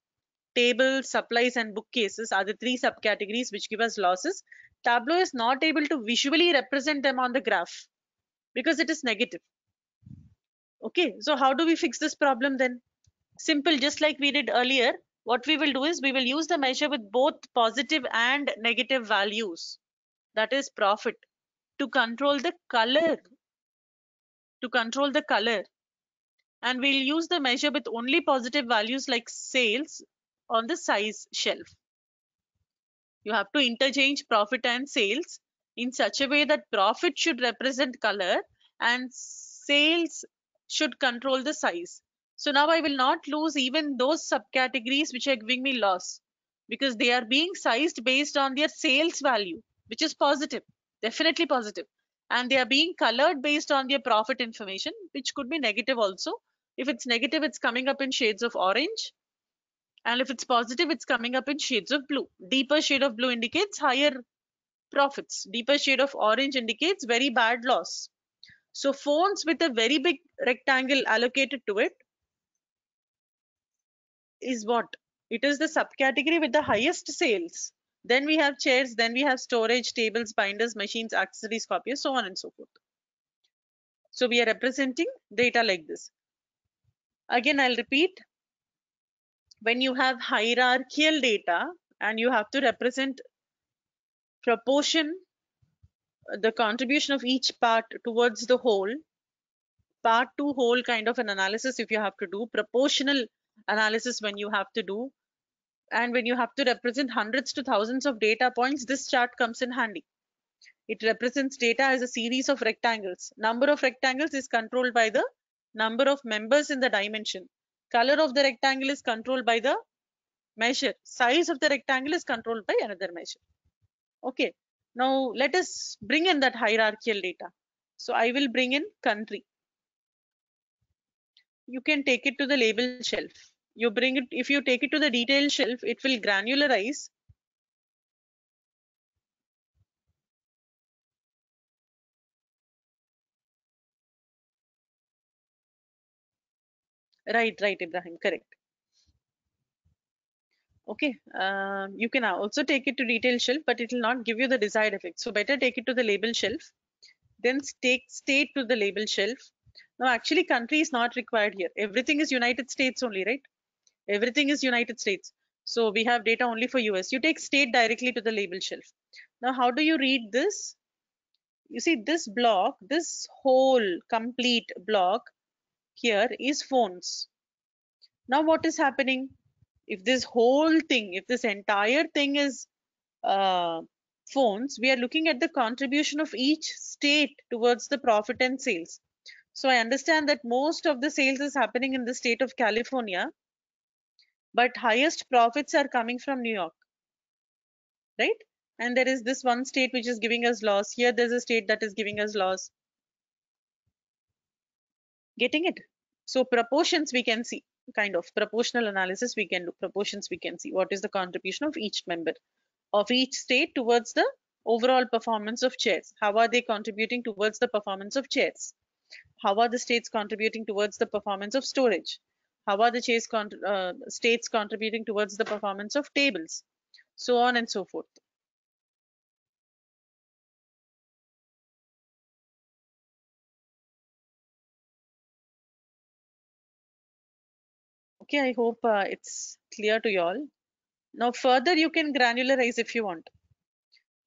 tables, supplies, and bookcases, are the three subcategories which give us losses. Tableau is not able to visually represent them on the graph because it is negative. Okay, so how do we fix this problem then? Simple, just like we did earlier. What we will do is we will use the measure with both positive and negative values, that is profit, to control the color, and we'll use the measure with only positive values like sales on the size shelf. You have to interchange profit and sales in such a way that profit should represent color and sales should control the size. So now I will not lose even those subcategories which are giving me loss, because they are being sized based on their sales value, which is positive, definitely positive. And they are being colored based on their profit information, which could be negative also. If it's negative, it's coming up in shades of orange. And if it's positive, it's coming up in shades of blue. Deeper shade of blue indicates higher profits. Deeper shade of orange indicates very bad loss. So phones with a very big rectangle allocated to it is what? It is the subcategory with the highest sales. Then we have chairs, then we have storage, tables, binders, machines, accessories, copiers, so on and so forth. So we are representing data like this. Again, I'll repeat. When you have hierarchical data and you have to represent proportion the contribution of each part towards the whole, part to whole kind of an analysis if you have to do, proportional analysis when you have to do, and when you have to represent hundreds to thousands of data points, this chart comes in handy. It represents data as a series of rectangles. Number of rectangles is controlled by the number of members in the dimension. Color of the rectangle is controlled by the measure. Size of the rectangle is controlled by another measure. Okay. Now let us bring in that hierarchical data. So I will bring in country. You can take it to the label shelf. You bring it, if you take it to the detail shelf, it will granularize. Right, Ibrahim, correct. Okay, you can also take it to detail shelf, but it will not give you the desired effect. So better take it to the label shelf, then take state to the label shelf. Now, actually, country is not required here. Everything is United States only, right? Everything is United States. So we have data only for US. You take state directly to the label shelf. Now, how do you read this? You see this block, this whole complete block here is phones. Now, what is happening? If this whole thing, if this entire thing is uh, phones, we are looking at the contribution of each state towards the profit and sales. So I understand that most of the sales is happening in the state of California, but highest profits are coming from New York, right? And there is this one state which is giving us loss. Here there's a state that is giving us loss. Getting it? So proportions we can see, kind of proportional analysis we can do. Proportions we can see. What is the contribution of each member of each state towards the overall performance of chairs? How are they contributing towards the performance of chairs? How are the states contributing towards the performance of storage? How are the states contributing towards the performance of tables? So on and so forth. Okay, I hope it's clear to you all. Now further you can granularize if you want.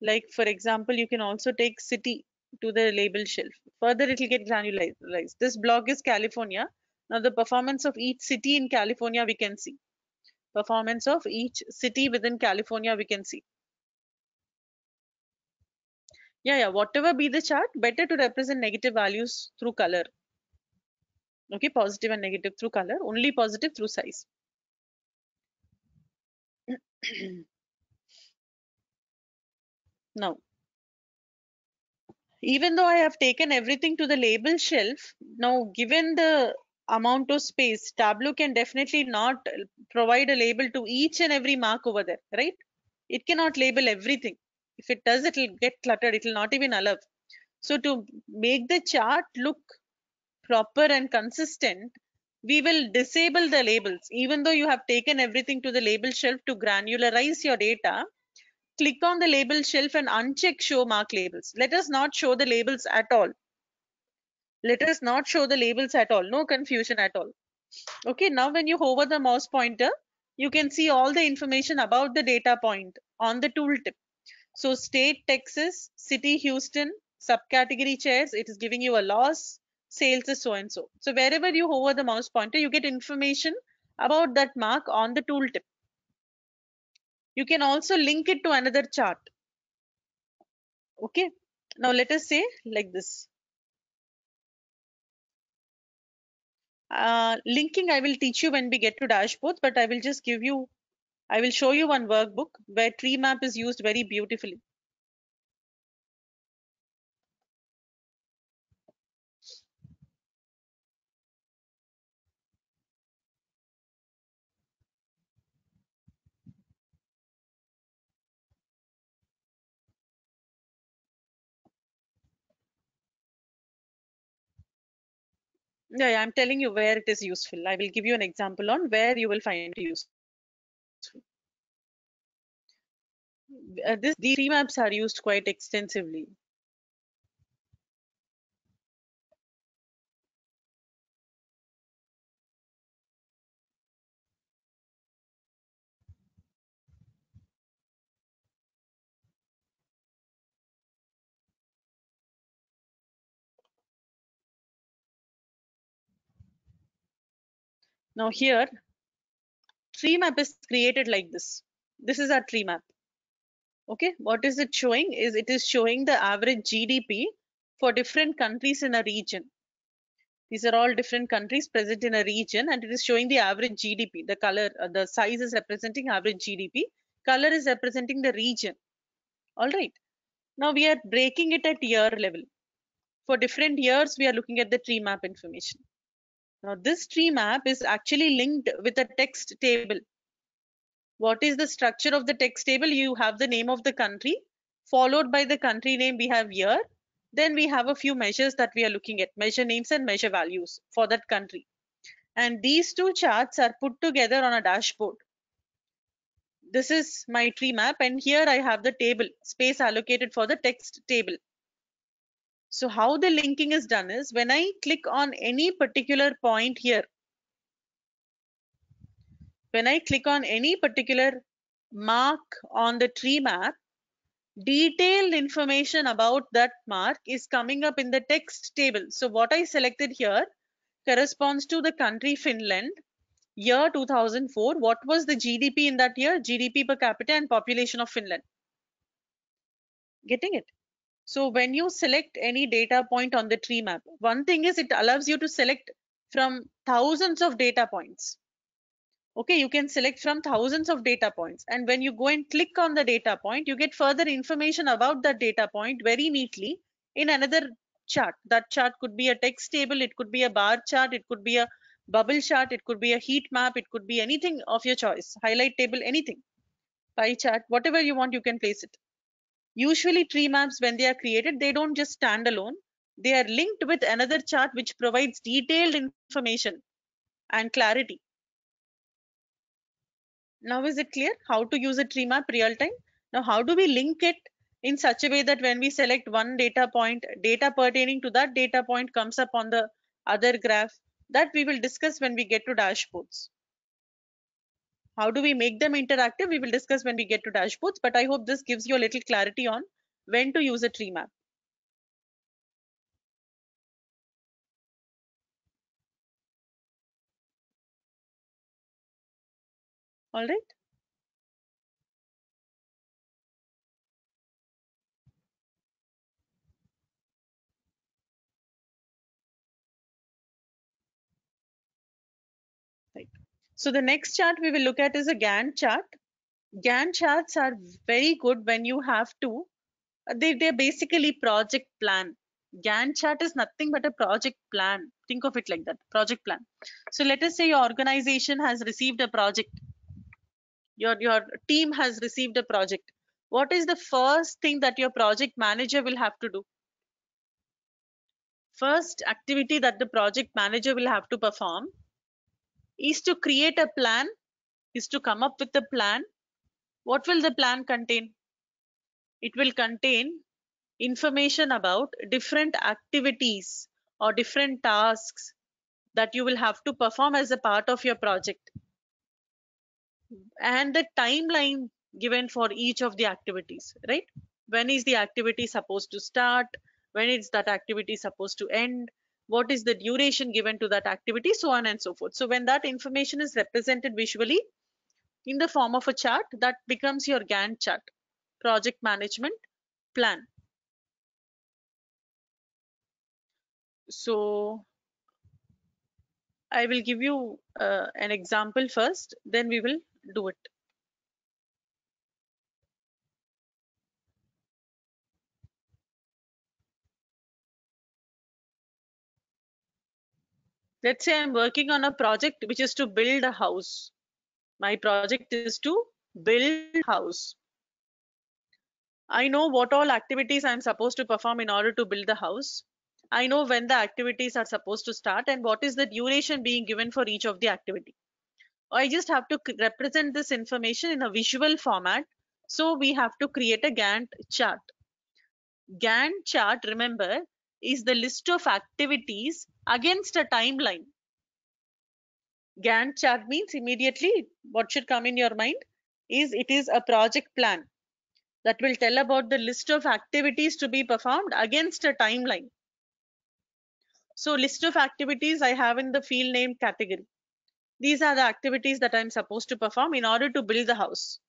Like for example, you can also take city to the label shelf. Further it will get granularized. This block is California. Now the performance of each city in California we can see. Performance of each city within California we can see. Yeah, whatever be the chart, better to represent negative values through color. Okay, positive and negative through color, only positive through size. Now, even though I have taken everything to the label shelf, now given the amount of space, Tableau can definitely not provide a label to each and every mark over there, right? It cannot label everything. If it does, it will get cluttered. It will not even allow. So to make the chart look proper and consistent, we will disable the labels. Even though you have taken everything to the label shelf to granularize your data, click on the label shelf and uncheck show mark labels. Let us not show the labels at all. Let us not show the labels at all. No confusion at all. Okay, now when you hover the mouse pointer, you can see all the information about the data point on the tooltip. So state Texas, city Houston, subcategory chairs, it is giving you a loss, sales is so and so. So wherever you hover the mouse pointer, you get information about that mark on the tooltip. You can also link it to another chart. Okay, now let us say like this. Linking I will teach you when we get to dashboards, but I will just give you, I will show you one workbook where tree map is used very beautifully. Yeah, I'm telling you where it is useful. I will give you an example on where you will find it useful. These tree maps are used quite extensively. Now here, tree map is created like this. This is our tree map. Okay, what is it showing? Is it is showing the average GDP for different countries in a region. These are all different countries present in a region, and it is showing the average GDP. The color, the size is representing average GDP. Color is representing the region. All right. Now we are breaking it at year level. For different years, we are looking at the tree map information. Now this tree map is actually linked with a text table. What is the structure of the text table? You have the name of the country, followed by the country name we have here. Then we have a few measures that we are looking at, measure names and measure values for that country. And these two charts are put together on a dashboard. This is my tree map, and here I have the table, space allocated for the text table. So how the linking is done is, when I click on any particular point here, when I click on any particular mark on the tree map, detailed information about that mark is coming up in the text table. So what I selected here corresponds to the country Finland, year 2004. What was the GDP in that year? GDP per capita and population of Finland. Getting it? So when you select any data point on the tree map, one thing is it allows you to select from thousands of data points. Okay, you can select from thousands of data points, and when you go and click on the data point, you get further information about that data point very neatly in another chart. That chart could be a text table, it could be a bar chart, it could be a bubble chart, it could be a heat map, it could be anything of your choice, highlight table, anything, pie chart, whatever you want, you can place it. Usually tree maps, when they are created, they don't just stand alone, they are linked with another chart which provides detailed information and clarity. Now is it clear how to use a tree map real time? Now how do we link it in such a way that when we select one data point, data pertaining to that data point comes up on the other graph? That we will discuss when we get to dashboards. How do we make them interactive? We will discuss when we get to dashboards, but I hope this gives you a little clarity on when to use a tree map. All right. Right. So the next chart we will look at is a Gantt chart. Gantt charts are very good when you have to, they're basically project plan. Gantt chart is nothing but a project plan. Think of it like that, project plan. So let us say your organization has received a project. Your team has received a project. What is the first thing that your project manager will have to do? First activity that the project manager will have to perform is to create a plan, is to come up with a plan. What will the plan contain? It will contain information about different activities or different tasks that you will have to perform as a part of your project, and the timeline given for each of the activities, right? When is the activity supposed to start? When is that activity supposed to end? What is the duration given to that activity? So on and so forth. So when that information is represented visually in the form of a chart, that becomes your Gantt chart, project management plan. So I will give you an example first, then we will do it. Let's say I'm working on a project which is to build a house. My project is to build a house. I know what all activities I'm supposed to perform in order to build the house. I know when the activities are supposed to start and what is the duration being given for each of the activity. I just have to represent this information in a visual format. So we have to create a Gantt chart. Gantt chart, remember, is the list of activities against a timeline. Gantt chart means immediately what should come in your mind is it is a project plan that will tell about the list of activities to be performed against a timeline. So list of activities I have in the field name category. These are the activities that I'm supposed to perform in order to build the house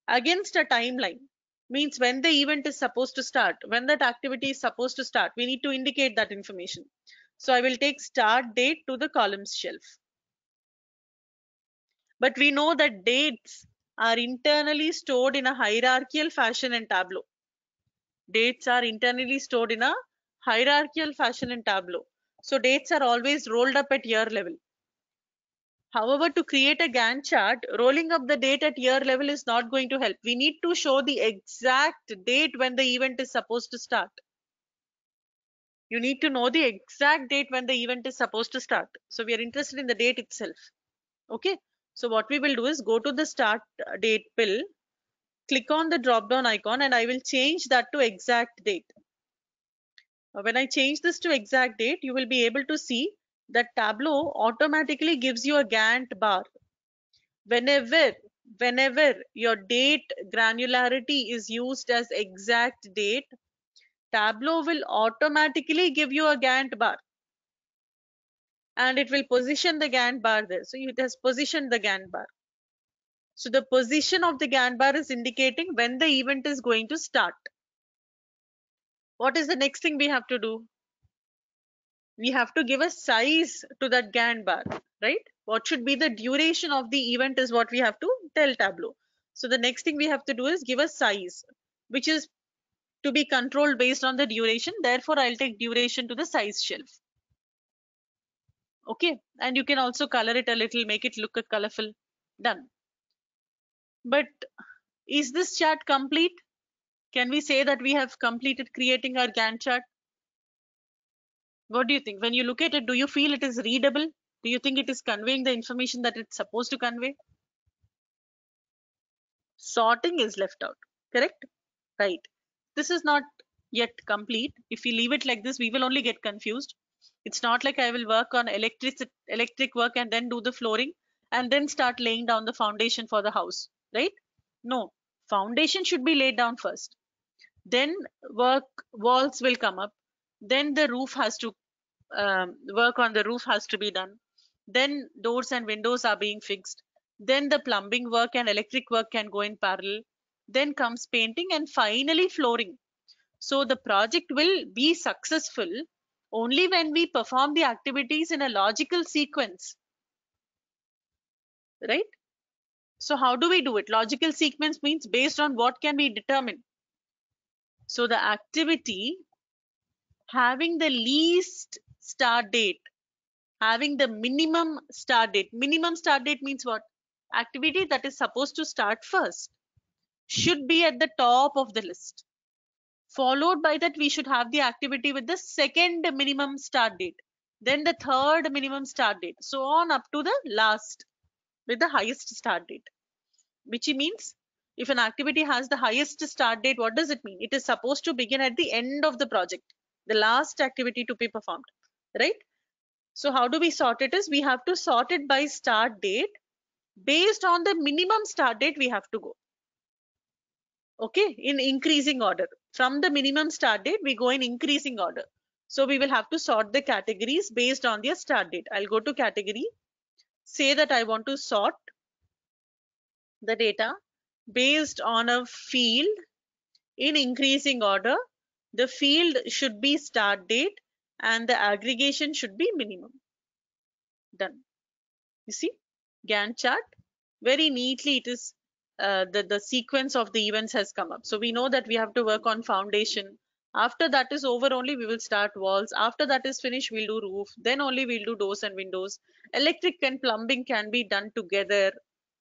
against a timeline. Means when the event is supposed to start, when that activity is supposed to start, we need to indicate that information. So I will take start date to the columns shelf. But we know that dates are internally stored in a hierarchical fashion in Tableau. Dates are internally stored in a hierarchical fashion in Tableau. So dates are always rolled up at year level. However, to create a Gantt chart, rolling up the date at year level is not going to help. We need to show the exact date when the event is supposed to start. You need to know the exact date when the event is supposed to start. So we are interested in the date itself. Okay. So what we will do is go to the start date pill, click on the drop down icon, and I will change that to exact date. When I change this to exact date, you will be able to see that Tableau automatically gives you a Gantt bar. Whenever your date granularity is used as exact date, Tableau will automatically give you a Gantt bar, and it will position the Gantt bar there. So it has positioned the Gantt bar. So the position of the Gantt bar is indicating when the event is going to start. What is the next thing we have to do? We have to give a size to that Gantt bar, right? What should be the duration of the event is what we have to tell Tableau. So the next thing we have to do is give a size, which is to be controlled based on the duration. Therefore, I'll take duration to the size shelf. Okay, and you can also color it a little, make it look colorful. Done. But is this chart complete? Can we say that we have completed creating our Gantt chart? What do you think? When you look at it, do you feel it is readable? Do you think it is conveying the information that it's supposed to convey? Sorting is left out, correct? Right. This is not yet complete. If we leave it like this, we will only get confused. It's not like I will work on electric work and then do the flooring and then start laying down the foundation for the house, right? No, foundation should be laid down first. Then walls will come up. Then the roof has to work on the roof has to be done. Then doors and windows are being fixed. Then the plumbing work and electric work can go in parallel. Then comes painting and finally flooring. So the project will be successful only when we perform the activities in a logical sequence, right? So how do we do it? Logical sequence means based on what can be determined. So the activity having the least start date, having the minimum start date. Minimum start date means what? Activity that is supposed to start first should be at the top of the list. Followed by that, we should have the activity with the second minimum start date, then the third minimum start date, so on up to the last with the highest start date. Which means if an activity has the highest start date, what does it mean? It is supposed to begin at the end of the project, the last activity to be performed, right? So how do we sort it? Is we have to sort it by start date. Based on the minimum start date, we have to go. Okay, in increasing order. From the minimum start date, we go in increasing order. So we will have to sort the categories based on their start date. I'll go to category, say that I want to sort the data based on a field in increasing order. The field should be start date and the aggregation should be minimum. Done. You see, Gantt chart, very neatly it is the sequence of the events has come up. So we know that we have to work on foundation. After that is over, only we will start walls. After that is finished, we'll do roof. Then only we'll do doors and windows. Electric and plumbing can be done together.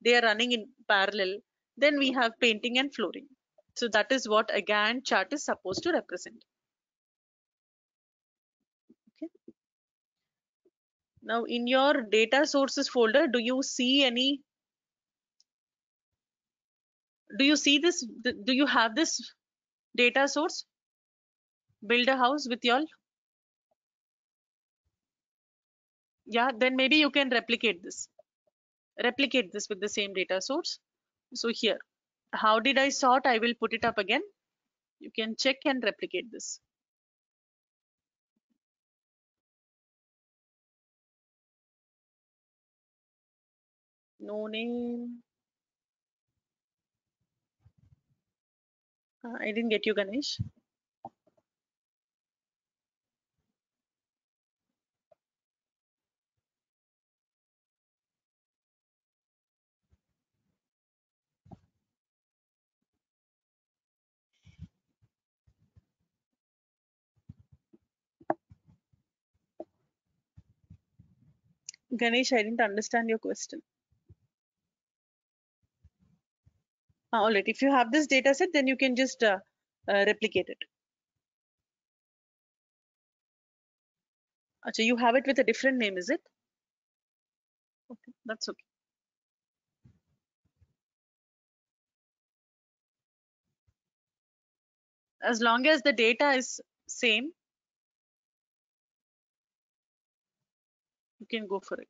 They are running in parallel. Then we have painting and flooring. So that is what a Gantt chart is supposed to represent. Okay. Now in your data sources folder, do you see this? Do you have this data source? Build a house with y'all? Yeah, then maybe you can replicate this. Replicate this with the same data source. So here, how did I sort? I will put it up again. You can check and replicate this. No name. I didn't get you, Ganesh. Ganesh, I didn't understand your question. All right. If you have this data set, then you can just replicate it. So you have it with a different name, is it? Okay, that's okay. As long as the data is same, you can go for it.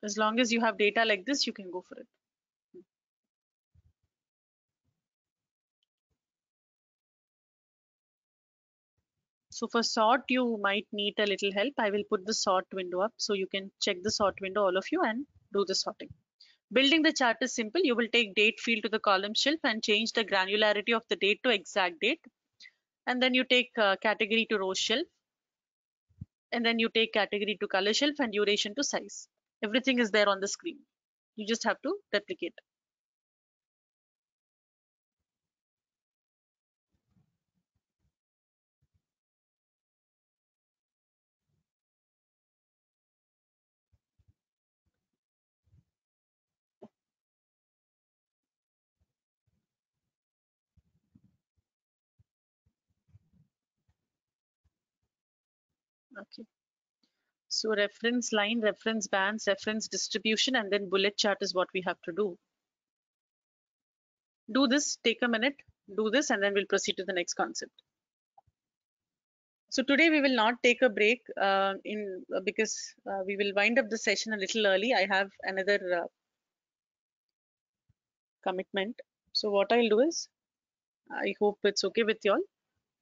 As long as you have data like this, you can go for it. So for sort, you might need a little help. I will put the sort window up so you can check the sort window, all of you, and do the sorting. Building the chart is simple. You will take date field to the column shelf and change the granularity of the date to exact date. And then you take category to row shelf. And then you take category to color shelf and duration to size. Everything is there on the screen. You just have to replicate. Okay. So reference line, reference bands, reference distribution, and then bullet chart is what we have to do. Do this, take a minute, do this, and then we'll proceed to the next concept. So today we will not take a break because we will wind up the session a little early. I have another commitment. So what I'll do is, I hope it's okay with y'all.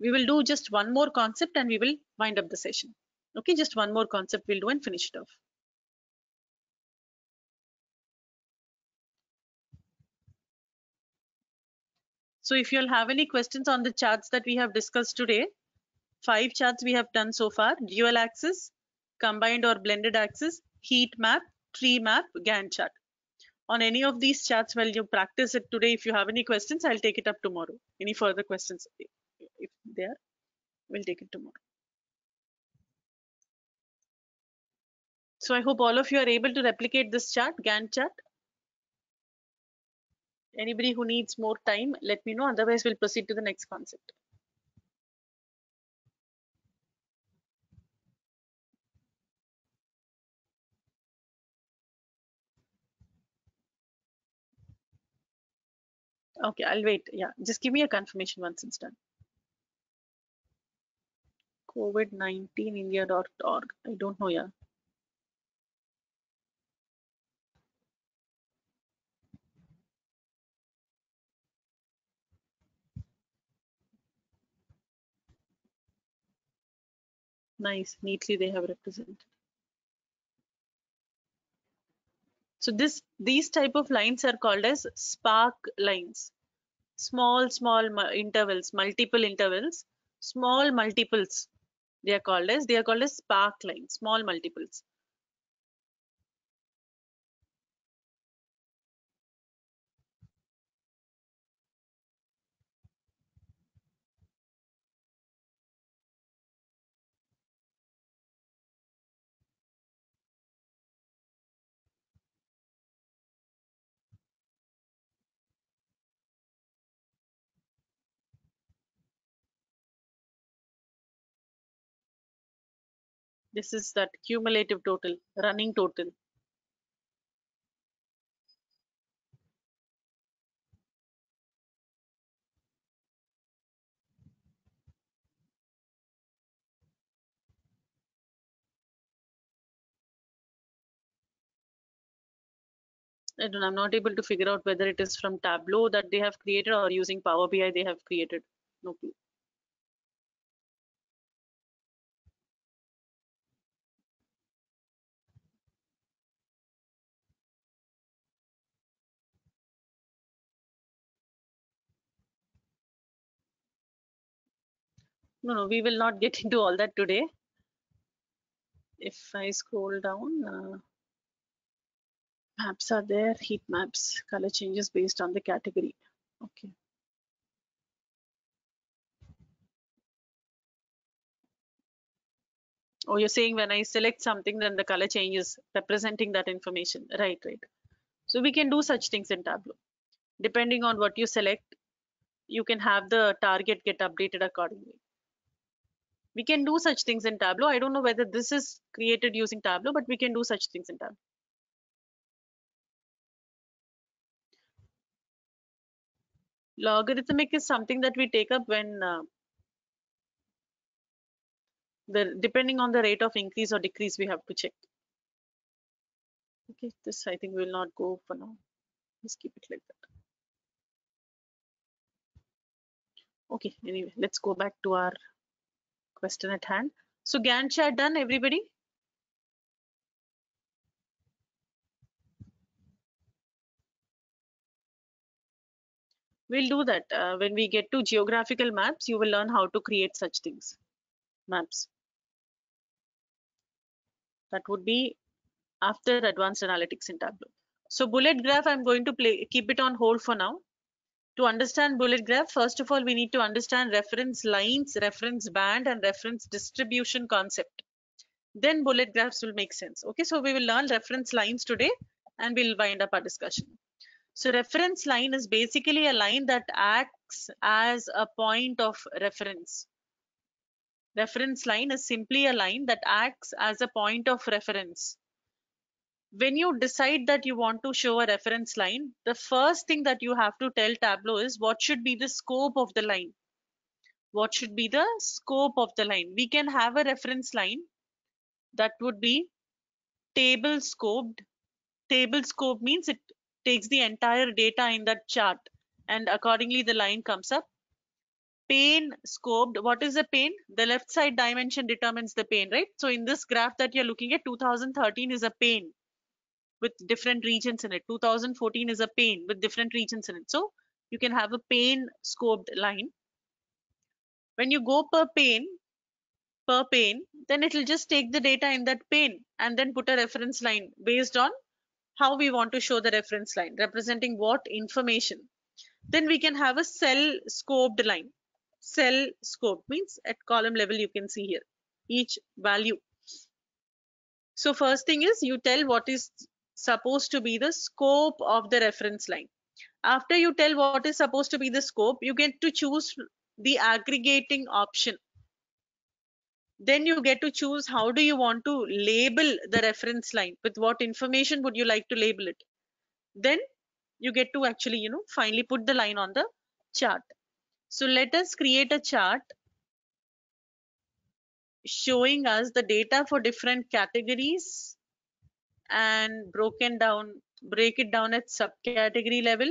We will do just one more concept and we will wind up the session. Okay, just one more concept we'll do and finish it off. So if you'll have any questions on the charts that we have discussed today, 5 charts we have done so far: dual axis, combined or blended axis, heat map, tree map, Gantt chart. On any of these charts, while you practice it today, if you have any questions, I'll take it up tomorrow. Any further questions, if there, we'll take it tomorrow. So I hope all of you are able to replicate this chart, Gantt chart. Anybody who needs more time, let me know. Otherwise, we'll proceed to the next concept. Okay, I'll wait. Yeah, just give me a confirmation once it's done. COVID19india.org. I don't know, yeah. Nice, neatly they have represented. So these type of lines are called as spark lines. Small intervals, multiple intervals, small multiples. They are called as spark lines, small multiples. This is that cumulative total, running total. I'm not able to figure out whether it is from Tableau that they have created or using Power BI they have created. No clue. No, we will not get into all that today. If I scroll down, maps are there, heat maps, color changes based on the category. Okay. Oh, you're saying when I select something, then the color changes representing that information. Right, right. So we can do such things in Tableau. Depending on what you select, you can have the target get updated accordingly. We can do such things in Tableau. I don't know whether this is created using Tableau, but we can do such things in Tableau. Logarithmic is something that we take up when depending on the rate of increase or decrease, we have to check. Okay, this I think will not go for now. Let's keep it like that. Okay, anyway, let's go back to our question at hand. So Gantt chart done, everybody? We'll do that. When we get to geographical maps, you will learn how to create such things, maps. That would be after advanced analytics in Tableau. So bullet graph, I'm going to keep it on hold for now. To understand bullet graph, first of all, we need to understand reference lines, reference band, and reference distribution concept. Then bullet graphs will make sense. Okay, so we will learn reference lines today and we'll wind up our discussion. So reference line is basically a line that acts as a point of reference. Reference line is simply a line that acts as a point of reference. When you decide that you want to show a reference line, the first thing that you have to tell Tableau is what should be the scope of the line. What should be the scope of the line? We can have a reference line that would be table scoped. Table scope means it takes the entire data in that chart and accordingly the line comes up. Pane scoped. What is a pane? The left side dimension determines the pane, right? So in this graph that you're looking at, 2013 is a pane with different regions in it. 2014 is a pane with different regions in it. So you can have a pane scoped line. When you go per pane, then it will just take the data in that pane and then put a reference line based on how we want to show the reference line, representing what information. Then we can have a cell scoped line. Cell scoped means at column level you can see here each value. So first thing is you tell what is supposed to be the scope of the reference line. After you tell what is supposed to be the scope, you get to choose the aggregating option. Then you get to choose how do you want to label the reference line, with what information would you like to label it. Then you get to actually, finally put the line on the chart. So let us create a chart showing us the data for different categories and break it down at subcategory level.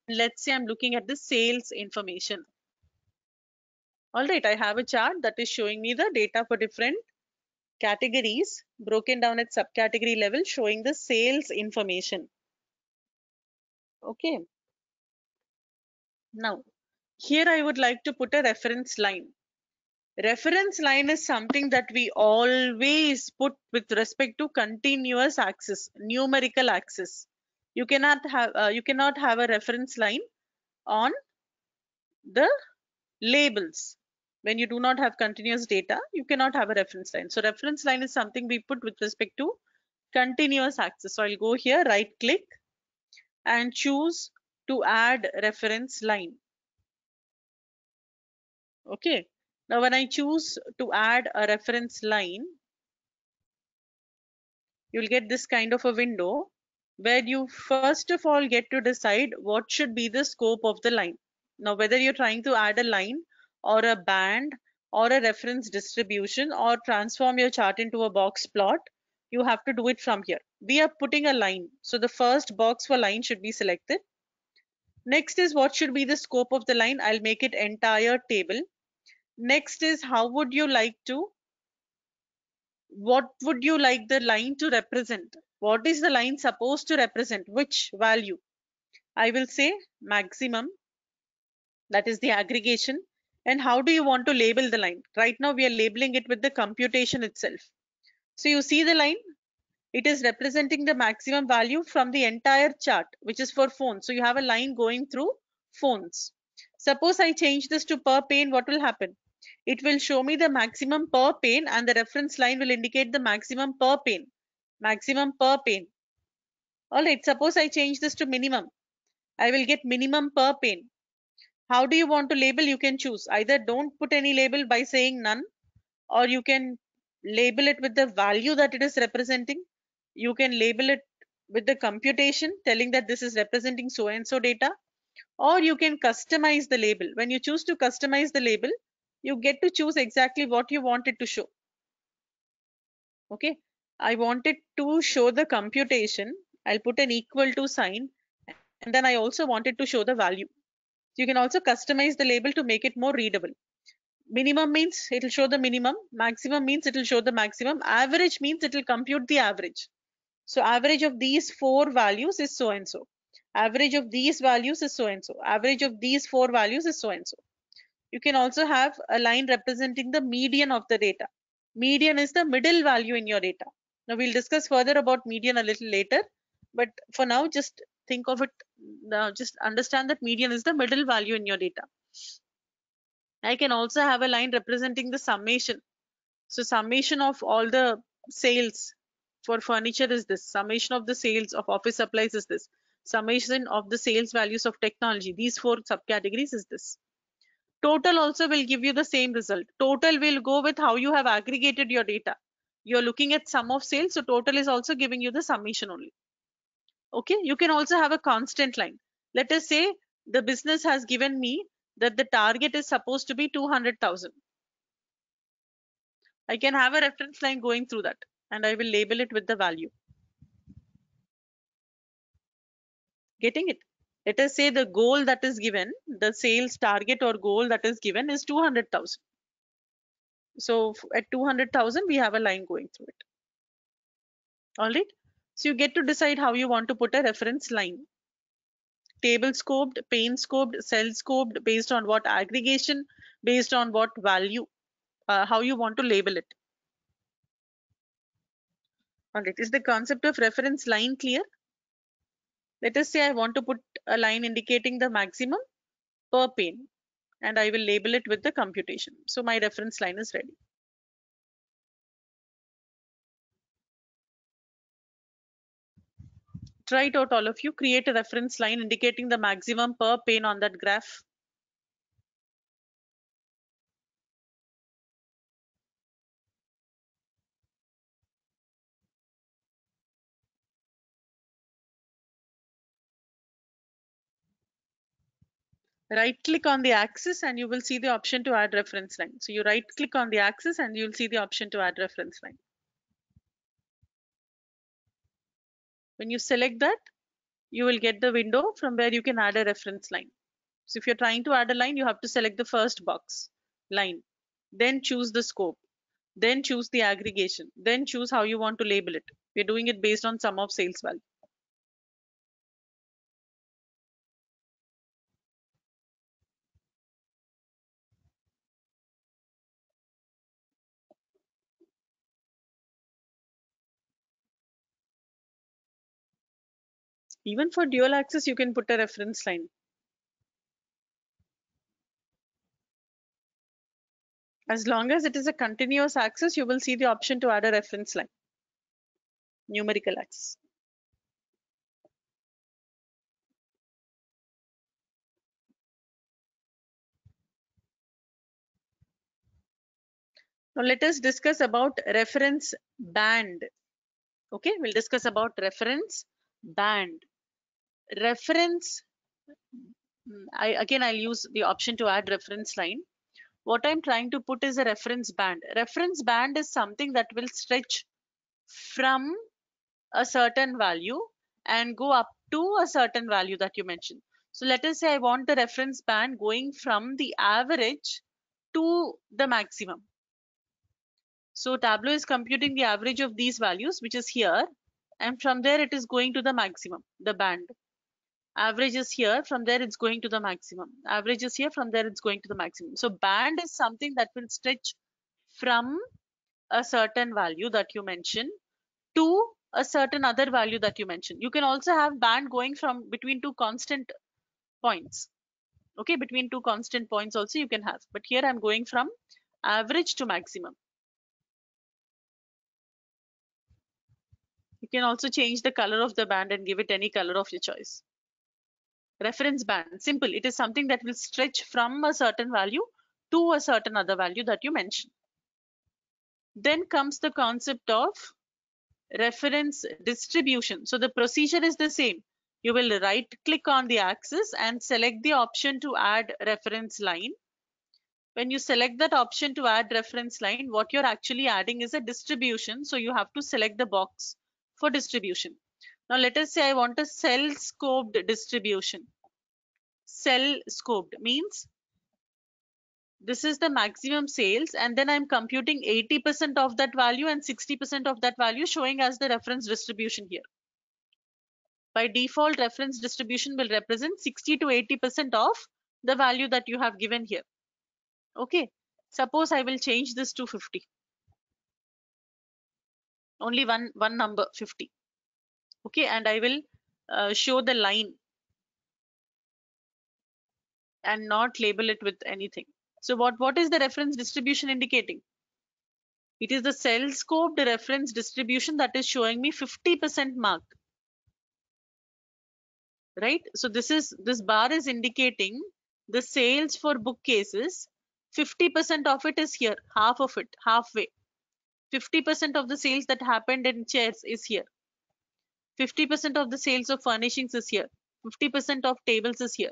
Let's say I'm looking at the sales information. All right, I have a chart that is showing me the data for different categories broken down at subcategory level, showing the sales information. Okay. Now, here I would like to put a reference line. Reference line is something that we always put with respect to continuous axis, numerical axis. You cannot have a reference line on the labels. When you do not have continuous data, you cannot have a reference line. So reference line is something we put with respect to continuous axis. So I'll go here, right click and choose to add reference line. Okay. Now when I choose to add a reference line, you'll get this kind of a window where you first of all get to decide what should be the scope of the line. Now, whether you're trying to add a line or a band or a reference distribution or transform your chart into a box plot, you have to do it from here. We are putting a line. So the first box for line should be selected. Next is what should be the scope of the line. I'll make it entire table. Next is what would you like the line to represent? What is the line supposed to represent? Which value? I will say maximum, that is the aggregation. And how do you want to label the line? Right now we are labeling it with the computation itself. So you see the line, it is representing the maximum value from the entire chart, which is for phones. So you have a line going through phones. Suppose I change this to per pane, what will happen? It will show me the maximum per pane, and the reference line will indicate the maximum per pane. Maximum per pane. Alright, suppose I change this to minimum. I will get minimum per pane. How do you want to label? You can choose. Either don't put any label by saying none, or you can label it with the value that it is representing. You can label it with the computation telling that this is representing so and so data, or you can customize the label. When you choose to customize the label, you get to choose exactly what you want it to show. Okay, I want it to show the computation. I'll put an equal to sign, and then I also want it to show the value. You can also customize the label to make it more readable. Minimum means it will show the minimum, maximum means it will show the maximum, average means it will compute the average. So average of these four values is so and so. Average of these values is so and so. Average of these four values is so and so. You can also have a line representing the median of the data. Median is the middle value in your data. Now we'll discuss further about median a little later, but for now just think of it, just understand that median is the middle value in your data. I can also have a line representing the summation. So summation of all the sales for furniture is this. Summation of the sales of office supplies is this. Summation of the sales values of technology. These four subcategories is this. Total also will give you the same result. Total will go with how you have aggregated your data. You're looking at sum of sales, so total is also giving you the summation only. Okay, you can also have a constant line. Let us say the business has given me that the target is supposed to be 200,000. I can have a reference line going through that, and I will label it with the value. Getting it? Let us say the goal that is given, the sales target or goal that is given is 200,000. So at 200,000, we have a line going through it. All right. So you get to decide how you want to put a reference line. Table scoped, pane scoped, cell scoped, based on what aggregation, based on what value, how you want to label it. All right. Is the concept of reference line clear? Let us say I want to put a line indicating the maximum per pane, and I will label it with the computation. So my reference line is ready. Try it out, all of you. Create a reference line indicating the maximum per pane on that graph. Right click on the axis and you will see the option to add reference line. So you right click on the axis and you'll see the option to add reference line. When you select that, you will get the window from where you can add a reference line. So if you're trying to add a line, you have to select the first box, line, then choose the scope, then choose the aggregation, then choose how you want to label it. We're doing it based on sum of sales value. Even for dual axis, you can put a reference line. As long as it is a continuous axis, you will see the option to add a reference line, numerical axis. Now let us discuss about reference band. Okay, we'll discuss about reference band. Reference, I'll use the option to add reference line. What I'm trying to put is a reference band. Reference band is something that will stretch from a certain value and go up to a certain value that you mentioned. So let us say I want the reference band going from the average to the maximum. So Tableau is computing the average of these values, which is here, and from there it is going to the maximum, the band. Average is here, from there it's going to the maximum. Average is here, from there it's going to the maximum. So band is something that will stretch from a certain value that you mention to a certain other value that you mention. You can also have band going from between two constant points. Okay, between two constant points also you can have. But here I'm going from average to maximum. You can also change the color of the band and give it any color of your choice. Reference band, simple. It is something that will stretch from a certain value to a certain other value that you mention. Then comes the concept of reference distribution. So the procedure is the same. You will right click on the axis and select the option to add reference line. When you select that option to add reference line, what you're actually adding is a distribution. So you have to select the box for distribution. Now let us say I want a cell scoped distribution. Cell scoped means this is the maximum sales, and then I'm computing 80% of that value and 60% of that value showing as the reference distribution here. By default, reference distribution will represent 60 to 80% of the value that you have given here. Okay, suppose I will change this to 50. Only one number, 50. Okay, and I will show the line and not label it with anything. So what is the reference distribution indicating? It is the cell scoped reference distribution that is showing me 50% mark. Right? So this bar is indicating the sales for bookcases. 50% of it is here, half of it, halfway. 50% of the sales that happened in chairs is here. 50% of the sales of furnishings is here. 50% of tables is here.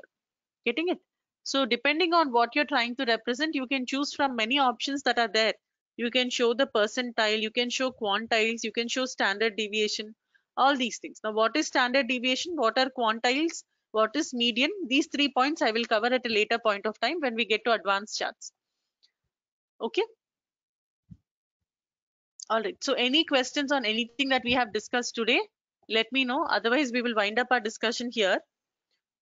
Getting it? So depending on what you're trying to represent, you can choose from many options that are there. You can show the percentile, you can show quantiles, you can show standard deviation, all these things. Now, what is standard deviation? What are quantiles? What is median? These 3 points I will cover at a later point of time when we get to advanced charts. Okay. All right. So any questions on anything that we have discussed today? Let me know. Otherwise, we will wind up our discussion here.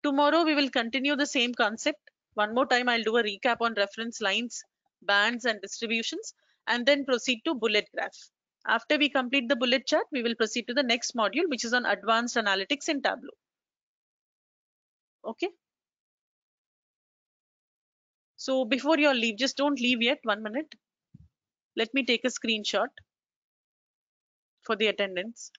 Tomorrow, we will continue the same concept. One more time, I'll do a recap on reference lines, bands, and distributions, and then proceed to bullet graph. After we complete the bullet chart, we will proceed to the next module, which is on advanced analytics in Tableau. Okay. So before you all leave, just don't leave yet. 1 minute. Let me take a screenshot for the attendance.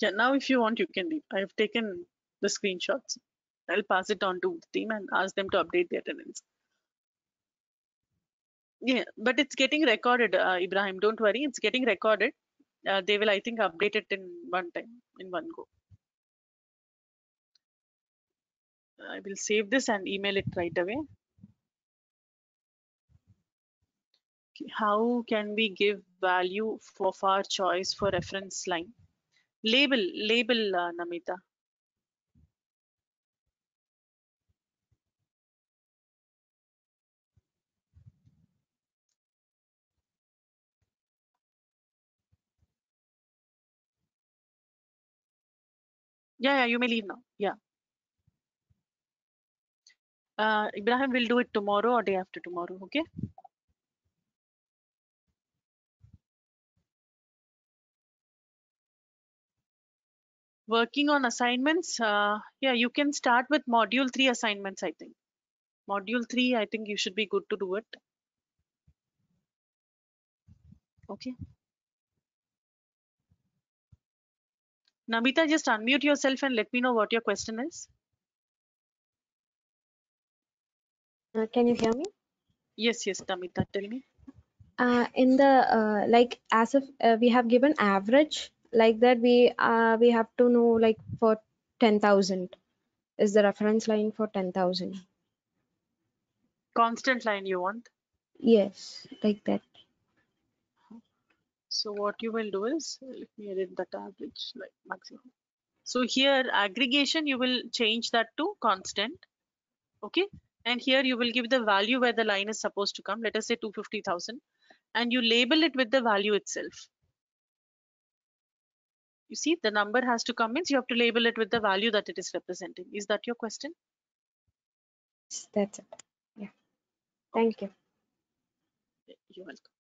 Yeah, now if you want, you can leave. I have taken the screenshots. I'll pass it on to the team and ask them to update the attendance. Yeah, but it's getting recorded, Ibrahim. Don't worry, it's getting recorded. They will, I think, update it in one time, in one go. I will save this and email it right away. Okay, how can we give value of our choice for reference line? Label, Namita. Yeah, you may leave now. Yeah. Ibrahim will do it tomorrow or day after tomorrow. Okay. Working on assignments. Yeah, you can start with module 3 assignments, I think. Module 3, I think you should be good to do it. Okay. Namita, just unmute yourself and let me know what your question is. Can you hear me? Yes, Namita, tell me. In the like as if we have given average like that, we have to know like for 10,000 is the reference line for 10,000. Constant line you want. Yes, like that. So what you will do is, let me edit that average like maximum. So here aggregation, you will change that to constant. Okay. And here you will give the value where the line is supposed to come. Let us say 250,000, and you label it with the value itself. You see, the number has to come, means you have to label it with the value that it is representing. Is that your question? That's it. Yeah. Thank you. You're welcome.